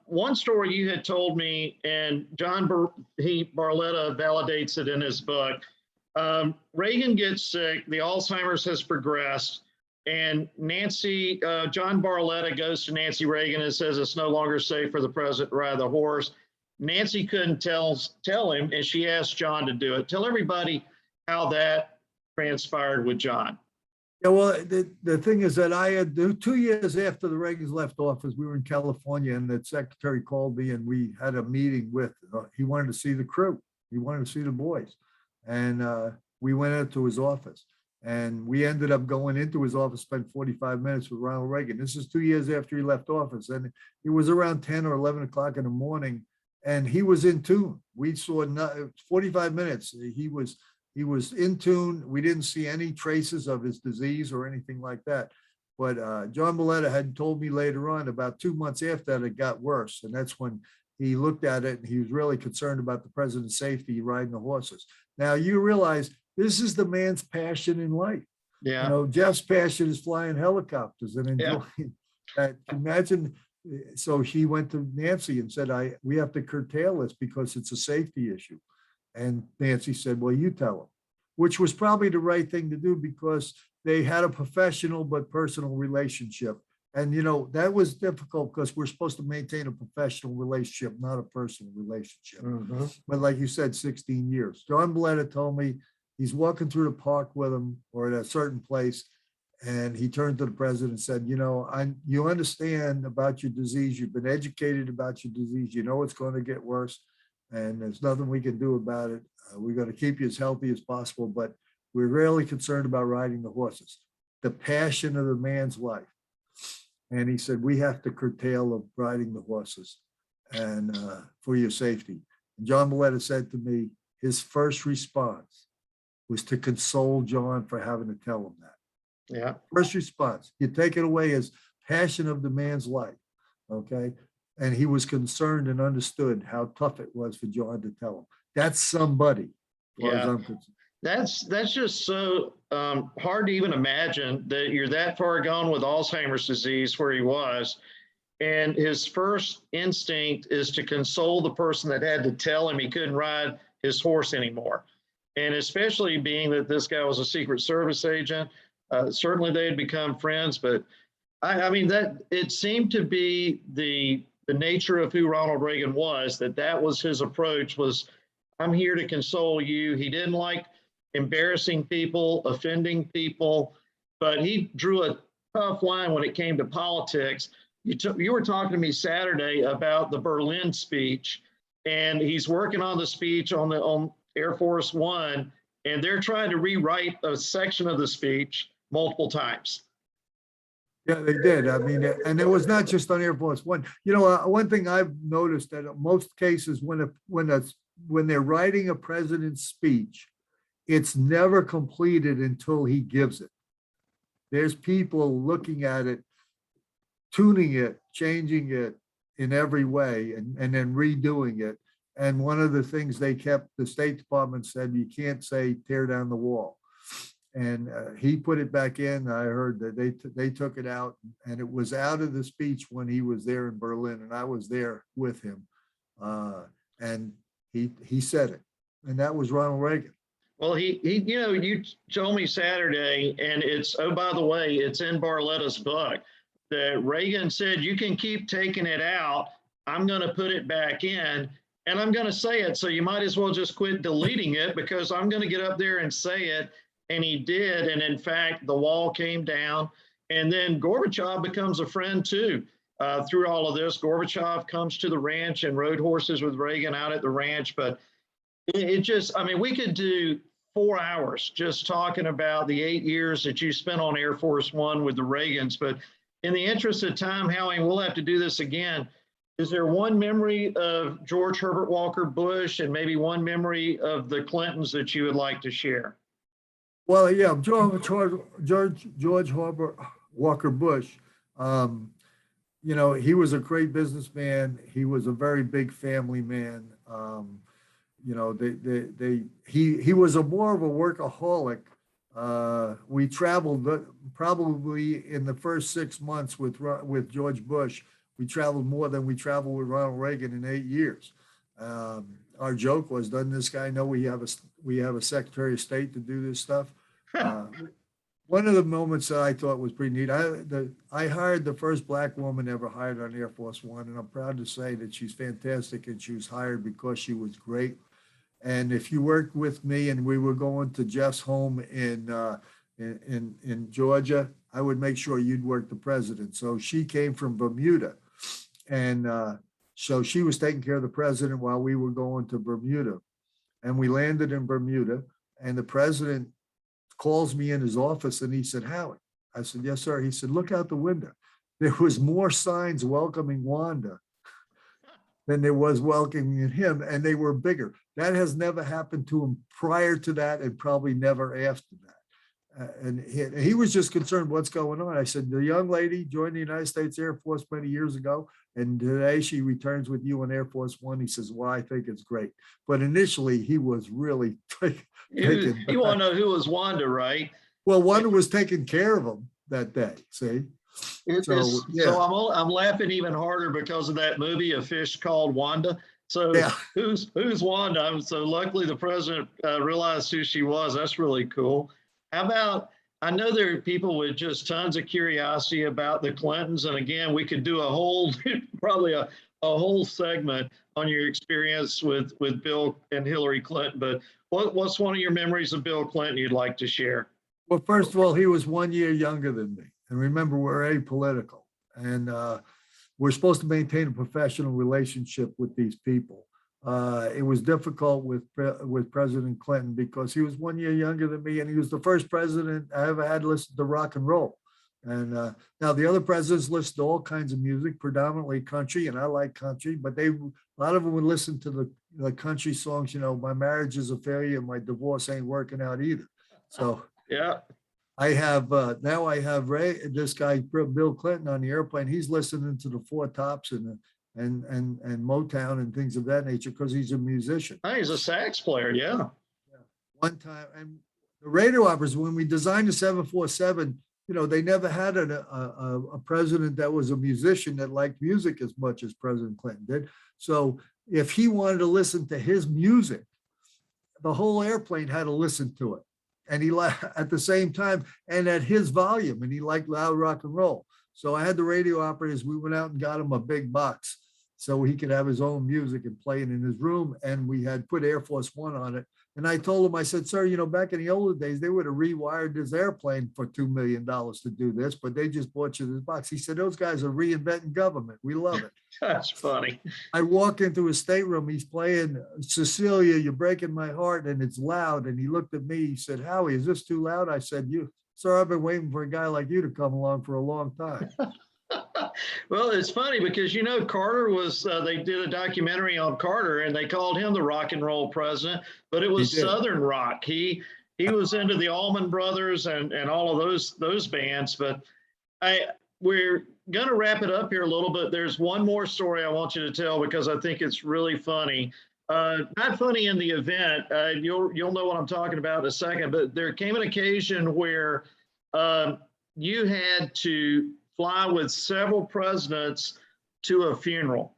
One story you had told me, and Barletta validates it in his book. Reagan gets sick. The Alzheimer's has progressed. And John Barletta goes to Nancy Reagan and says it's no longer safe for the president to ride the horse. Nancy couldn't tell him, and she asked John to do it. Tell everybody how that transpired with John. Yeah, well, the thing is that I had 2 years after the Reagans left office, we were in California and the secretary called me and we had a meeting with, he wanted to see the crew. He wanted to see the boys. And we went into his office and we ended up going into his office, spent 45 minutes with Ronald Reagan. This is 2 years after he left office. And it was around 10 or 11 o'clock in the morning and he was in tune. We saw 45 minutes. He was in tune. We didn't see any traces of his disease or anything like that. But John Barletta had told me later on, about 2 months after that, it got worse. And that's when he looked at it and he was really concerned about the president's safety riding the horses. Now you realize this is the man's passion in life. Yeah. You know, Jeff's passion is flying helicopters and enjoying that. Imagine. So he went to Nancy and said, we have to curtail this because it's a safety issue. And Nancy said, well, you tell him, which was probably the right thing to do because they had a professional but personal relationship. And, you know, that was difficult because we're supposed to maintain a professional relationship, not a personal relationship. Mm-hmm. But like you said, 16 years. John Barletta told me he's walking through the park with him or at a certain place. And he turned to the president and said, you know, you understand about your disease. You've been educated about your disease. You know it's going to get worse. And there's nothing we can do about it. We're going to keep you as healthy as possible, but we're really concerned about riding the horses, the passion of the man's life. And he said, we have to curtail of riding the horses and for your safety. And John Barletta said to me, his first response was to console John for having to tell him that. Yeah. First response, you take it away as passion of the man's life. Okay. And he was concerned and understood how tough it was for John to tell him. That's somebody. Yeah. That's just so hard to even imagine that you're that far gone with Alzheimer's disease where he was. And his first instinct is to console the person that had to tell him he couldn't ride his horse anymore. And especially being that this guy was a Secret Service agent, certainly they had become friends, but I mean, that it seemed to be the nature of who Ronald Reagan was, that was his approach was, I'm here to console you. He didn't like embarrassing people, offending people, but he drew a tough line when it came to politics. You were talking to me Saturday about the Berlin speech, and he's working on the speech on Air Force One, and they're trying to rewrite a section of the speech multiple times. Yeah, they did. I mean, and it was not just on Air Force One. One thing I've noticed that in most cases when they're writing a president's speech, it's never completed until he gives it. There's people looking at it, tuning it, changing it in every way, and then redoing it. And one of the things the State Department said, you can't say tear down the wall. And he put it back in. I heard that they took it out, and it was out of the speech when he was there in Berlin, and I was there with him. And he said it, and that was Ronald Reagan. Well, you told me Saturday, and oh, by the way, it's in Barletta's book, that Reagan said, you can keep taking it out. I'm going to put it back in, and I'm going to say it. So you might as well just quit deleting it, because I'm going to get up there and say it. And he did. And in fact, the wall came down. And then Gorbachev becomes a friend too. Through all of this, Gorbachev comes to the ranch and rode horses with Reagan out at the ranch. But we could do 4 hours just talking about the 8 years that you spent on Air Force One with the Reagans. But in the interest of time, Howie, we'll have to do this again. Is there one memory of George Herbert Walker Bush and maybe one memory of the Clintons that you would like to share? Well, yeah, George Herbert Walker Bush. He was a great businessman. He was a very big family man. He was more of a workaholic. We traveled probably in the first 6 months with George Bush. We traveled more than we traveled with Ronald Reagan in 8 years. Our joke was, doesn't this guy know we have a Secretary of State to do this stuff? One of the moments that I thought was pretty neat, I hired the first Black woman ever hired on Air Force One, and I'm proud to say that she's fantastic, and she was hired because she was great. And if you worked with me and we were going to Jeff's home in Georgia, I would make sure you'd work the president. So she came from Bermuda, and so she was taking care of the president while we were going to Bermuda. And we landed in Bermuda, and the president calls me in his office, and he said, Howie. I said, yes, sir. He said, look out the window. There was more signs welcoming Wanda than there was welcoming him, and they were bigger. That has never happened to him prior to that, and probably never after that. And he was just concerned what's going on. I said, the young lady joined the United States Air Force many years ago, and today she returns with you on Air Force One. He says, well, I think it's great. But initially he was really taken. You want to know who was Wanda, right? Well, Wanda was taking care of him that day, see? So I'm laughing even harder because of that movie, A Fish Called Wanda. So yeah. Who's Wanda? So luckily the president realized who she was. That's really cool. How about, I know there are people with just tons of curiosity about the Clintons. And again, we could do probably a whole segment on your experience with Bill and Hillary Clinton. But what's one of your memories of Bill Clinton you'd like to share? Well, first of all, he was 1 year younger than me. And remember, we're apolitical. And we're supposed to maintain a professional relationship with these people. It was difficult with President Clinton because he was 1 year younger than me, and he was the first president I ever had to listen to rock and roll. And now the other presidents listened to all kinds of music, predominantly country, and I like country, but a lot of them would listen to the country songs. My marriage is a failure, my divorce ain't working out either. So yeah. I have this guy Bill Clinton on the airplane. He's listening to the Four Tops and Motown and things of that nature because he's a musician. Oh, he's a sax player, yeah. One time, and the radio operators, when we designed the 747, they never had a president that was a musician that liked music as much as President Clinton did. So if he wanted to listen to his music, the whole airplane had to listen to it. And he at the same time and at his volume, and he liked loud rock and roll. So I had the radio operators, we went out and got him a big box so he could have his own music and play it in his room. And we had put Air Force One on it. And I told him, I said, sir, back in the older days, they would have rewired this airplane for $2 million to do this, but they just bought you this box. He said, those guys are reinventing government. We love it. That's funny. I walk into his stateroom. He's playing Cecilia, You're Breaking My Heart, and it's loud. And he looked at me. He said, Howie, is this too loud? I said, Sir, I've been waiting for a guy like you to come along for a long time. Well, it's funny because, you know, Carter was, they did a documentary on Carter and they called him the rock and roll president, but it He was did. Southern rock. He was into the Allman Brothers and all of those bands. But we're going to wrap it up here a little bit. There's one more story I want you to tell because I think it's really funny. Not funny in the event. You'll know what I'm talking about in a second. But there came an occasion where you had to fly with several presidents to a funeral.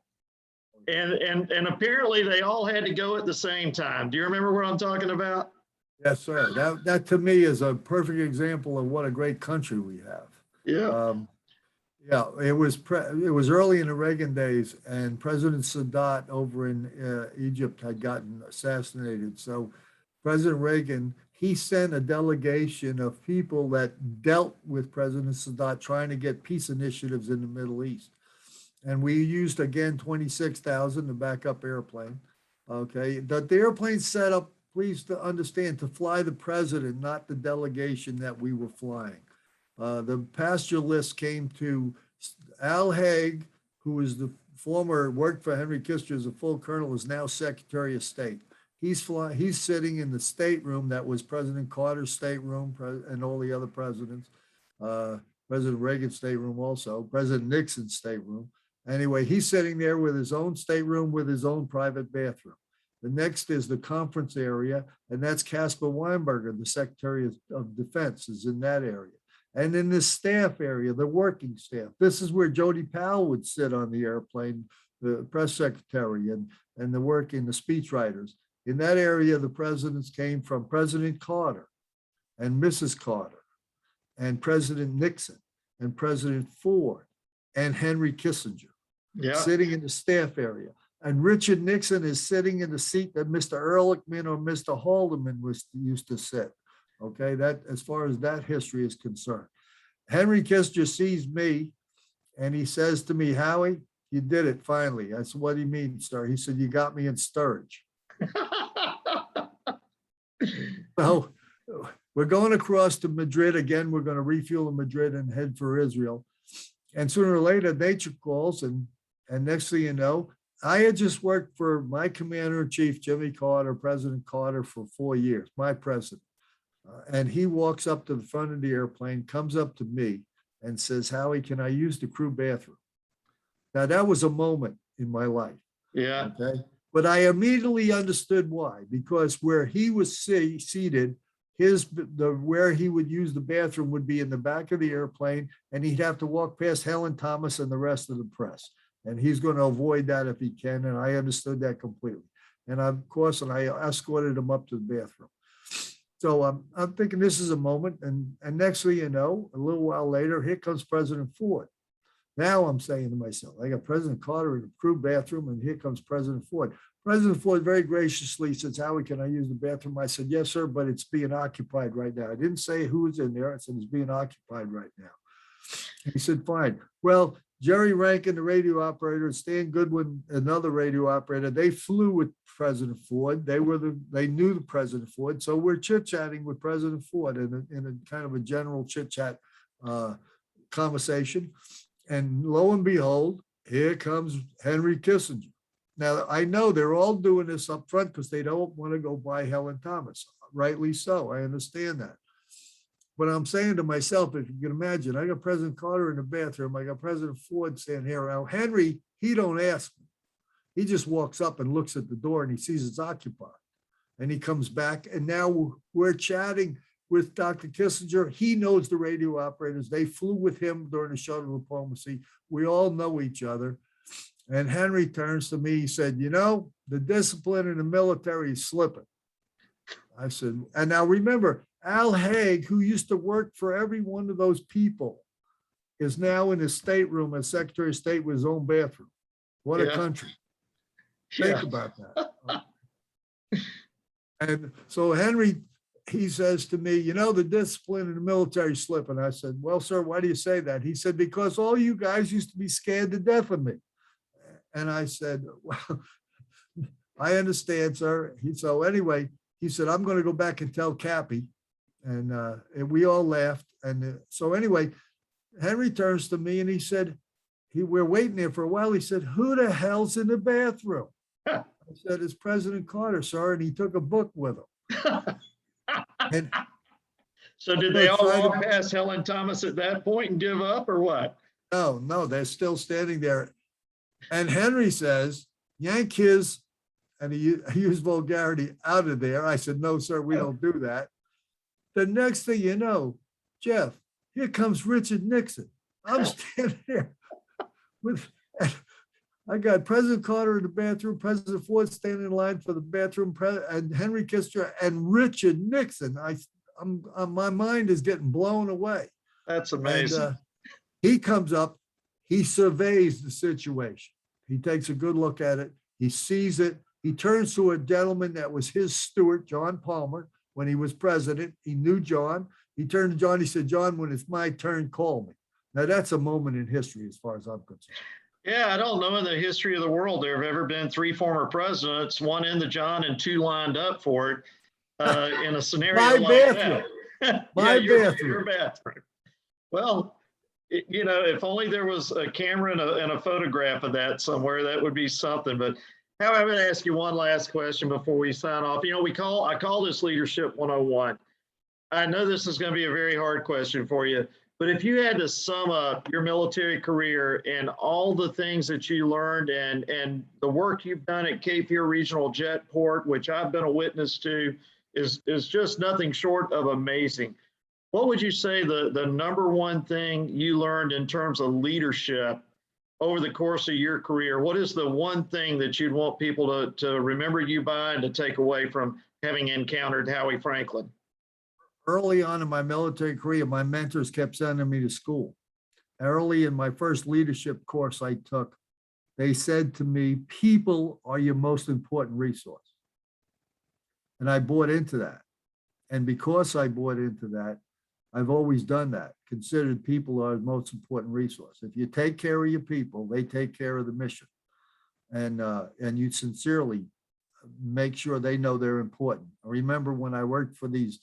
And apparently they all had to go at the same time. Do you remember what I'm talking about? Yes, sir. That to me is a perfect example of what a great country we have. Yeah. Yeah, it was early in the Reagan days, and President Sadat over in Egypt had gotten assassinated. So President Reagan, he sent a delegation of people that dealt with President Sadat trying to get peace initiatives in the Middle East. And we used, again, 26,000 to backup airplane. Okay, the airplane set up, please to understand, to fly the president, not the delegation that we were flying. The passenger list came to Al Haig, who was the worked for Henry Kissinger as a full colonel, is now Secretary of State. He's sitting in the stateroom that was President Carter's stateroom and all the other presidents, President Reagan's stateroom also, President Nixon's stateroom. Anyway, he's sitting there with his own stateroom with his own private bathroom. The next is the conference area, and that's Caspar Weinberger, the Secretary of Defense, is in that area. And in the staff area, the working staff, this is where Jody Powell would sit on the airplane, the press secretary and the speech writers. In that area, the presidents came from President Carter and Mrs. Carter and President Nixon and President Ford and Henry Kissinger, sitting in the staff area. And Richard Nixon is sitting in the seat that Mr. Ehrlichman or Mr. Haldeman used to sit. Okay, that as far as that history is concerned. Henry Kissinger sees me and he says to me, Howie, you did it finally. I said, what do you mean, sir? He said, you got me in Sturridge. So we're going across to Madrid again. We're going to refuel in Madrid and head for Israel. And sooner or later, nature calls. And next thing you know, I had just worked for my commander-in-chief, Jimmy Carter, President Carter, for 4 years, my president. And he walks up to the front of the airplane, comes up to me and says, Howie, can I use the crew bathroom? Now, that was a moment in my life. Yeah. Okay. But I immediately understood why, because where he was seated, where he would use the bathroom would be in the back of the airplane, and he'd have to walk past Helen Thomas and the rest of the press. And he's going to avoid that if he can. And I understood that completely. And of course, I escorted him up to the bathroom. So I'm thinking this is a moment. And next thing you know, a little while later, here comes President Ford. Now I'm saying to myself, I got President Carter in the crew bathroom, and here comes President Ford. President Ford very graciously says, Howie, can I use the bathroom? I said, yes, sir, but it's being occupied right now. I didn't say who's in there. I said, it's being occupied right now. He said, fine. Well, Jerry Rankin, the radio operator, Stan Goodwin, another radio operator, they flew with President Ford. They knew the President Ford. So we're chit-chatting with President Ford in a kind of a general chit-chat conversation. And lo and behold, here comes Henry Kissinger. Now, I know they're all doing this up front because they don't want to go by Helen Thomas. Rightly so. I understand that. But I'm saying to myself, if you can imagine, I got President Carter in the bathroom. I got President Ford standing here. Now, Henry, he don't ask me. He just walks up and looks at the door and he sees it's occupied. And he comes back. And now we're chatting with Dr. Kissinger. He knows the radio operators. They flew with him during the shuttle diplomacy. We all know each other. And Henry turns to me. He said, you know, the discipline in the military is slipping. I said, and now remember, Al Haig, who used to work for every one of those people, is now in his stateroom as Secretary of State with his own bathroom. What a country. Think about that. And so Henry, he says to me, you know, the discipline in the military is slipping. I said, well, sir, why do you say that? He said, because all you guys used to be scared to death of me. And I said, well, I understand, sir. So anyway, he said, I'm going to go back and tell Cappy. And we all laughed. And so anyway, Henry turns to me and he said, we're waiting there for a while. He said, "Who the hell's in the bathroom?" I said, "It's President Carter, sir." And he took a book with him. And so did they all walk past Helen Thomas at that point and give up, or what? No, they're still standing there. And Henry says, "Yank his," and he used vulgarity, "out of there." I said, "No, sir, we don't do that." The next thing you know, Jeff, here comes Richard Nixon. I'm standing there with, I got President Carter in the bathroom, President Ford standing in line for the bathroom, and Henry Kissinger and Richard Nixon. My mind is getting blown away. That's amazing. And, he comes up, he surveys the situation. He takes a good look at it. He sees it. He turns to a gentleman that was his steward, John Palmer, when he was president. He knew John. He turned to John. He said, "John, when it's my turn, call me." Now, that's a moment in history as far as I'm concerned. Yeah, I don't know in the history of the world there have ever been 3 former presidents, one in the John and 2 lined up for it in a scenario My like bathroom. that. My bathroom. Your bathroom. Well, if only there was a camera and a photograph of that somewhere, that would be something. But Howie, I'm going to ask you one last question before we sign off. I call this Leadership 101. I know this is going to be a very hard question for you, but if you had to sum up your military career and all the things that you learned and the work you've done at Cape Fear Regional Jetport, which I've been a witness to, is just nothing short of amazing. What would you say the number one thing you learned in terms of leadership over the course of your career? What is the one thing that you'd want people to remember you by and to take away from having encountered Howie Franklin? Early on in my military career, my mentors kept sending me to school. Early in my first leadership course I took, they said to me, "People are your most important resource." And I bought into that. And because I bought into that, I've always done that. Considered people are the most important resource. If you take care of your people, they take care of the mission. And you sincerely make sure they know they're important. I remember when I worked for these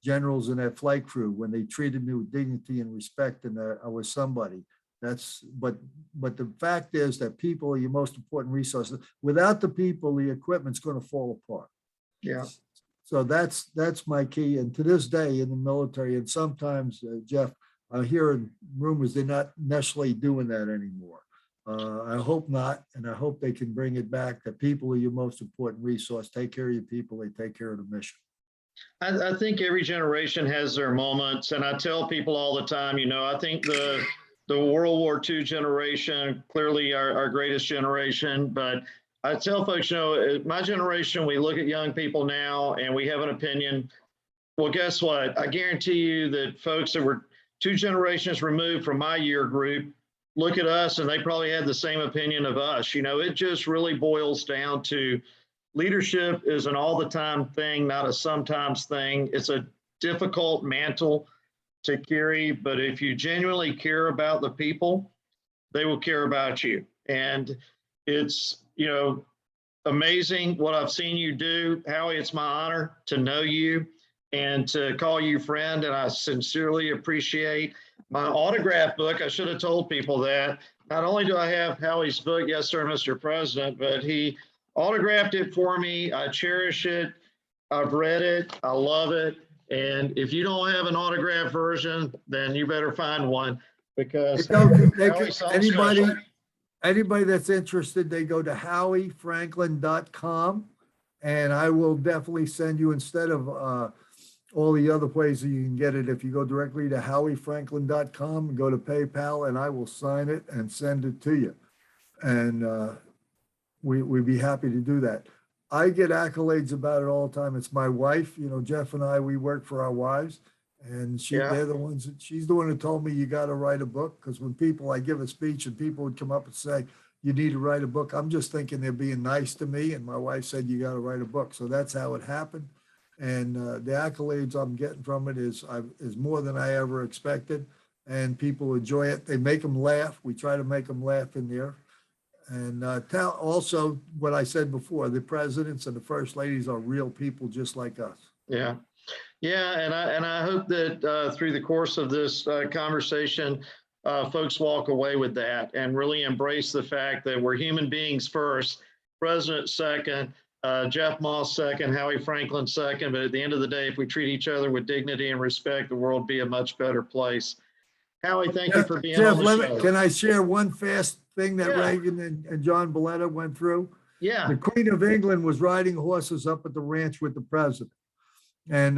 generals in that flight crew, when they treated me with dignity and respect, and I was somebody. But the fact is that people are your most important resource. Without the people, the equipment's going to fall apart. Yeah. So that's my key. And to this day in the military, and sometimes, Jeff, I hear rumors they're not necessarily doing that anymore. I hope not, and I hope they can bring it back, that people are your most important resource. Take care of your people, they take care of the mission. I think every generation has their moments, and I tell people all the time, I think the World War II generation, clearly our greatest generation, but I tell folks, my generation, we look at young people now and we have an opinion. Well, guess what? I guarantee you that folks that were 2 generations removed from my year group look at us and they probably had the same opinion of us. It just really boils down to leadership is an all the time thing, not a sometimes thing. It's a difficult mantle to carry, but if you genuinely care about the people, they will care about you. And it's, amazing what I've seen you do. Howie, it's my honor to know you and to call you friend. And I sincerely appreciate my autograph book. I should have told people that. Not only do I have Howie's book, Yes, Sir, Mr. President, but he autographed it for me. I cherish it. I've read it. I love it. And if you don't have an autograph version, then you better find one, because anybody that's interested, they go to howiefranklin.com, and I will definitely send you, instead of all the other places you can get it, if you go directly to howiefranklin.com and go to PayPal, and I will sign it and send it to you. And we'd be happy to do that. I get accolades about it all the time. It's my wife, Jeff and I, we work for our wives, and they're the ones she's the one who told me, you got to write a book. Because when I give a speech and people would come up and say, you need to write a book, I'm just thinking they're being nice to me. And my wife said, you got to write a book. So that's how it happened. And the accolades I'm getting from it is more than I ever expected. And people enjoy it. They make them laugh. We try to make them laugh in there. And tell also what I said before, the presidents and the first ladies are real people just like us. Yeah. Yeah, and I hope that through the course of this conversation, folks walk away with that and really embrace the fact that we're human beings first, President second, Jeff Moss second, Howie Franklin second. But at the end of the day, if we treat each other with dignity and respect, the world will be a much better place. Howie, thank you for being Jeff, on the show. can I share one fast thing that Yeah. Reagan and John Belletta went through? Yeah. The Queen of England was riding horses up at the ranch with the president. And,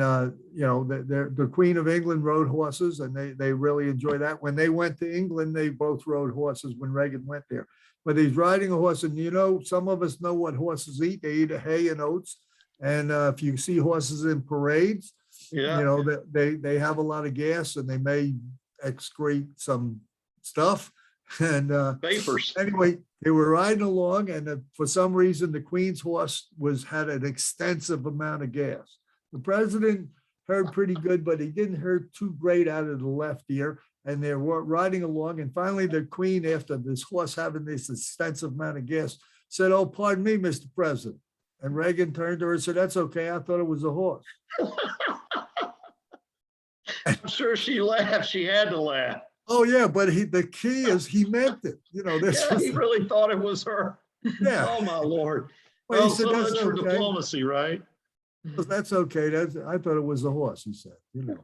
you know, the Queen of England rode horses, and they really enjoy that. When they went to England, they both rode horses when Reagan went there. But he's riding a horse, and, you know, some of us know what horses eat. They eat hay and oats. And if you see horses in parades, Yeah. you know, they have a lot of gas, and they may excrete some stuff. And Vapors. anyway, they were riding along, and for some reason, the Queen's horse had an extensive amount of gas. The president heard pretty good, but he didn't hear too great out of the left ear. And they were riding along, and finally the Queen, after this horse having this extensive amount of gas, said, "Oh, pardon me, Mr. President." And Reagan turned to her and said, "That's okay. I thought it was a horse." I'm sure she laughed. She had to laugh. Oh yeah, but the key is he meant it. You know, this Yeah, was, he really thought it was her. yeah. Oh my Lord. Well, Well, he said, so "That's much for okay. diplomacy, right? That's okay. I thought it was a horse," he said, you know.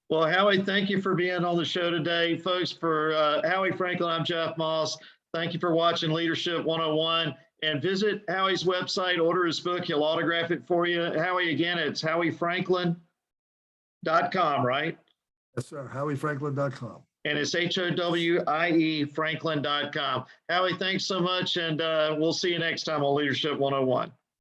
Well, Howie, thank you for being on the show today. Folks, for Howie Franklin, I'm Jeff Moss. Thank you for watching Leadership 101. And visit Howie's website, order his book. He'll autograph it for you. Howie, again, it's howiefranklin.com, right? Yes, sir. HowieFranklin.com. And it's HOWIE Franklin.com. Howie, thanks so much. And we'll see you next time on Leadership 101.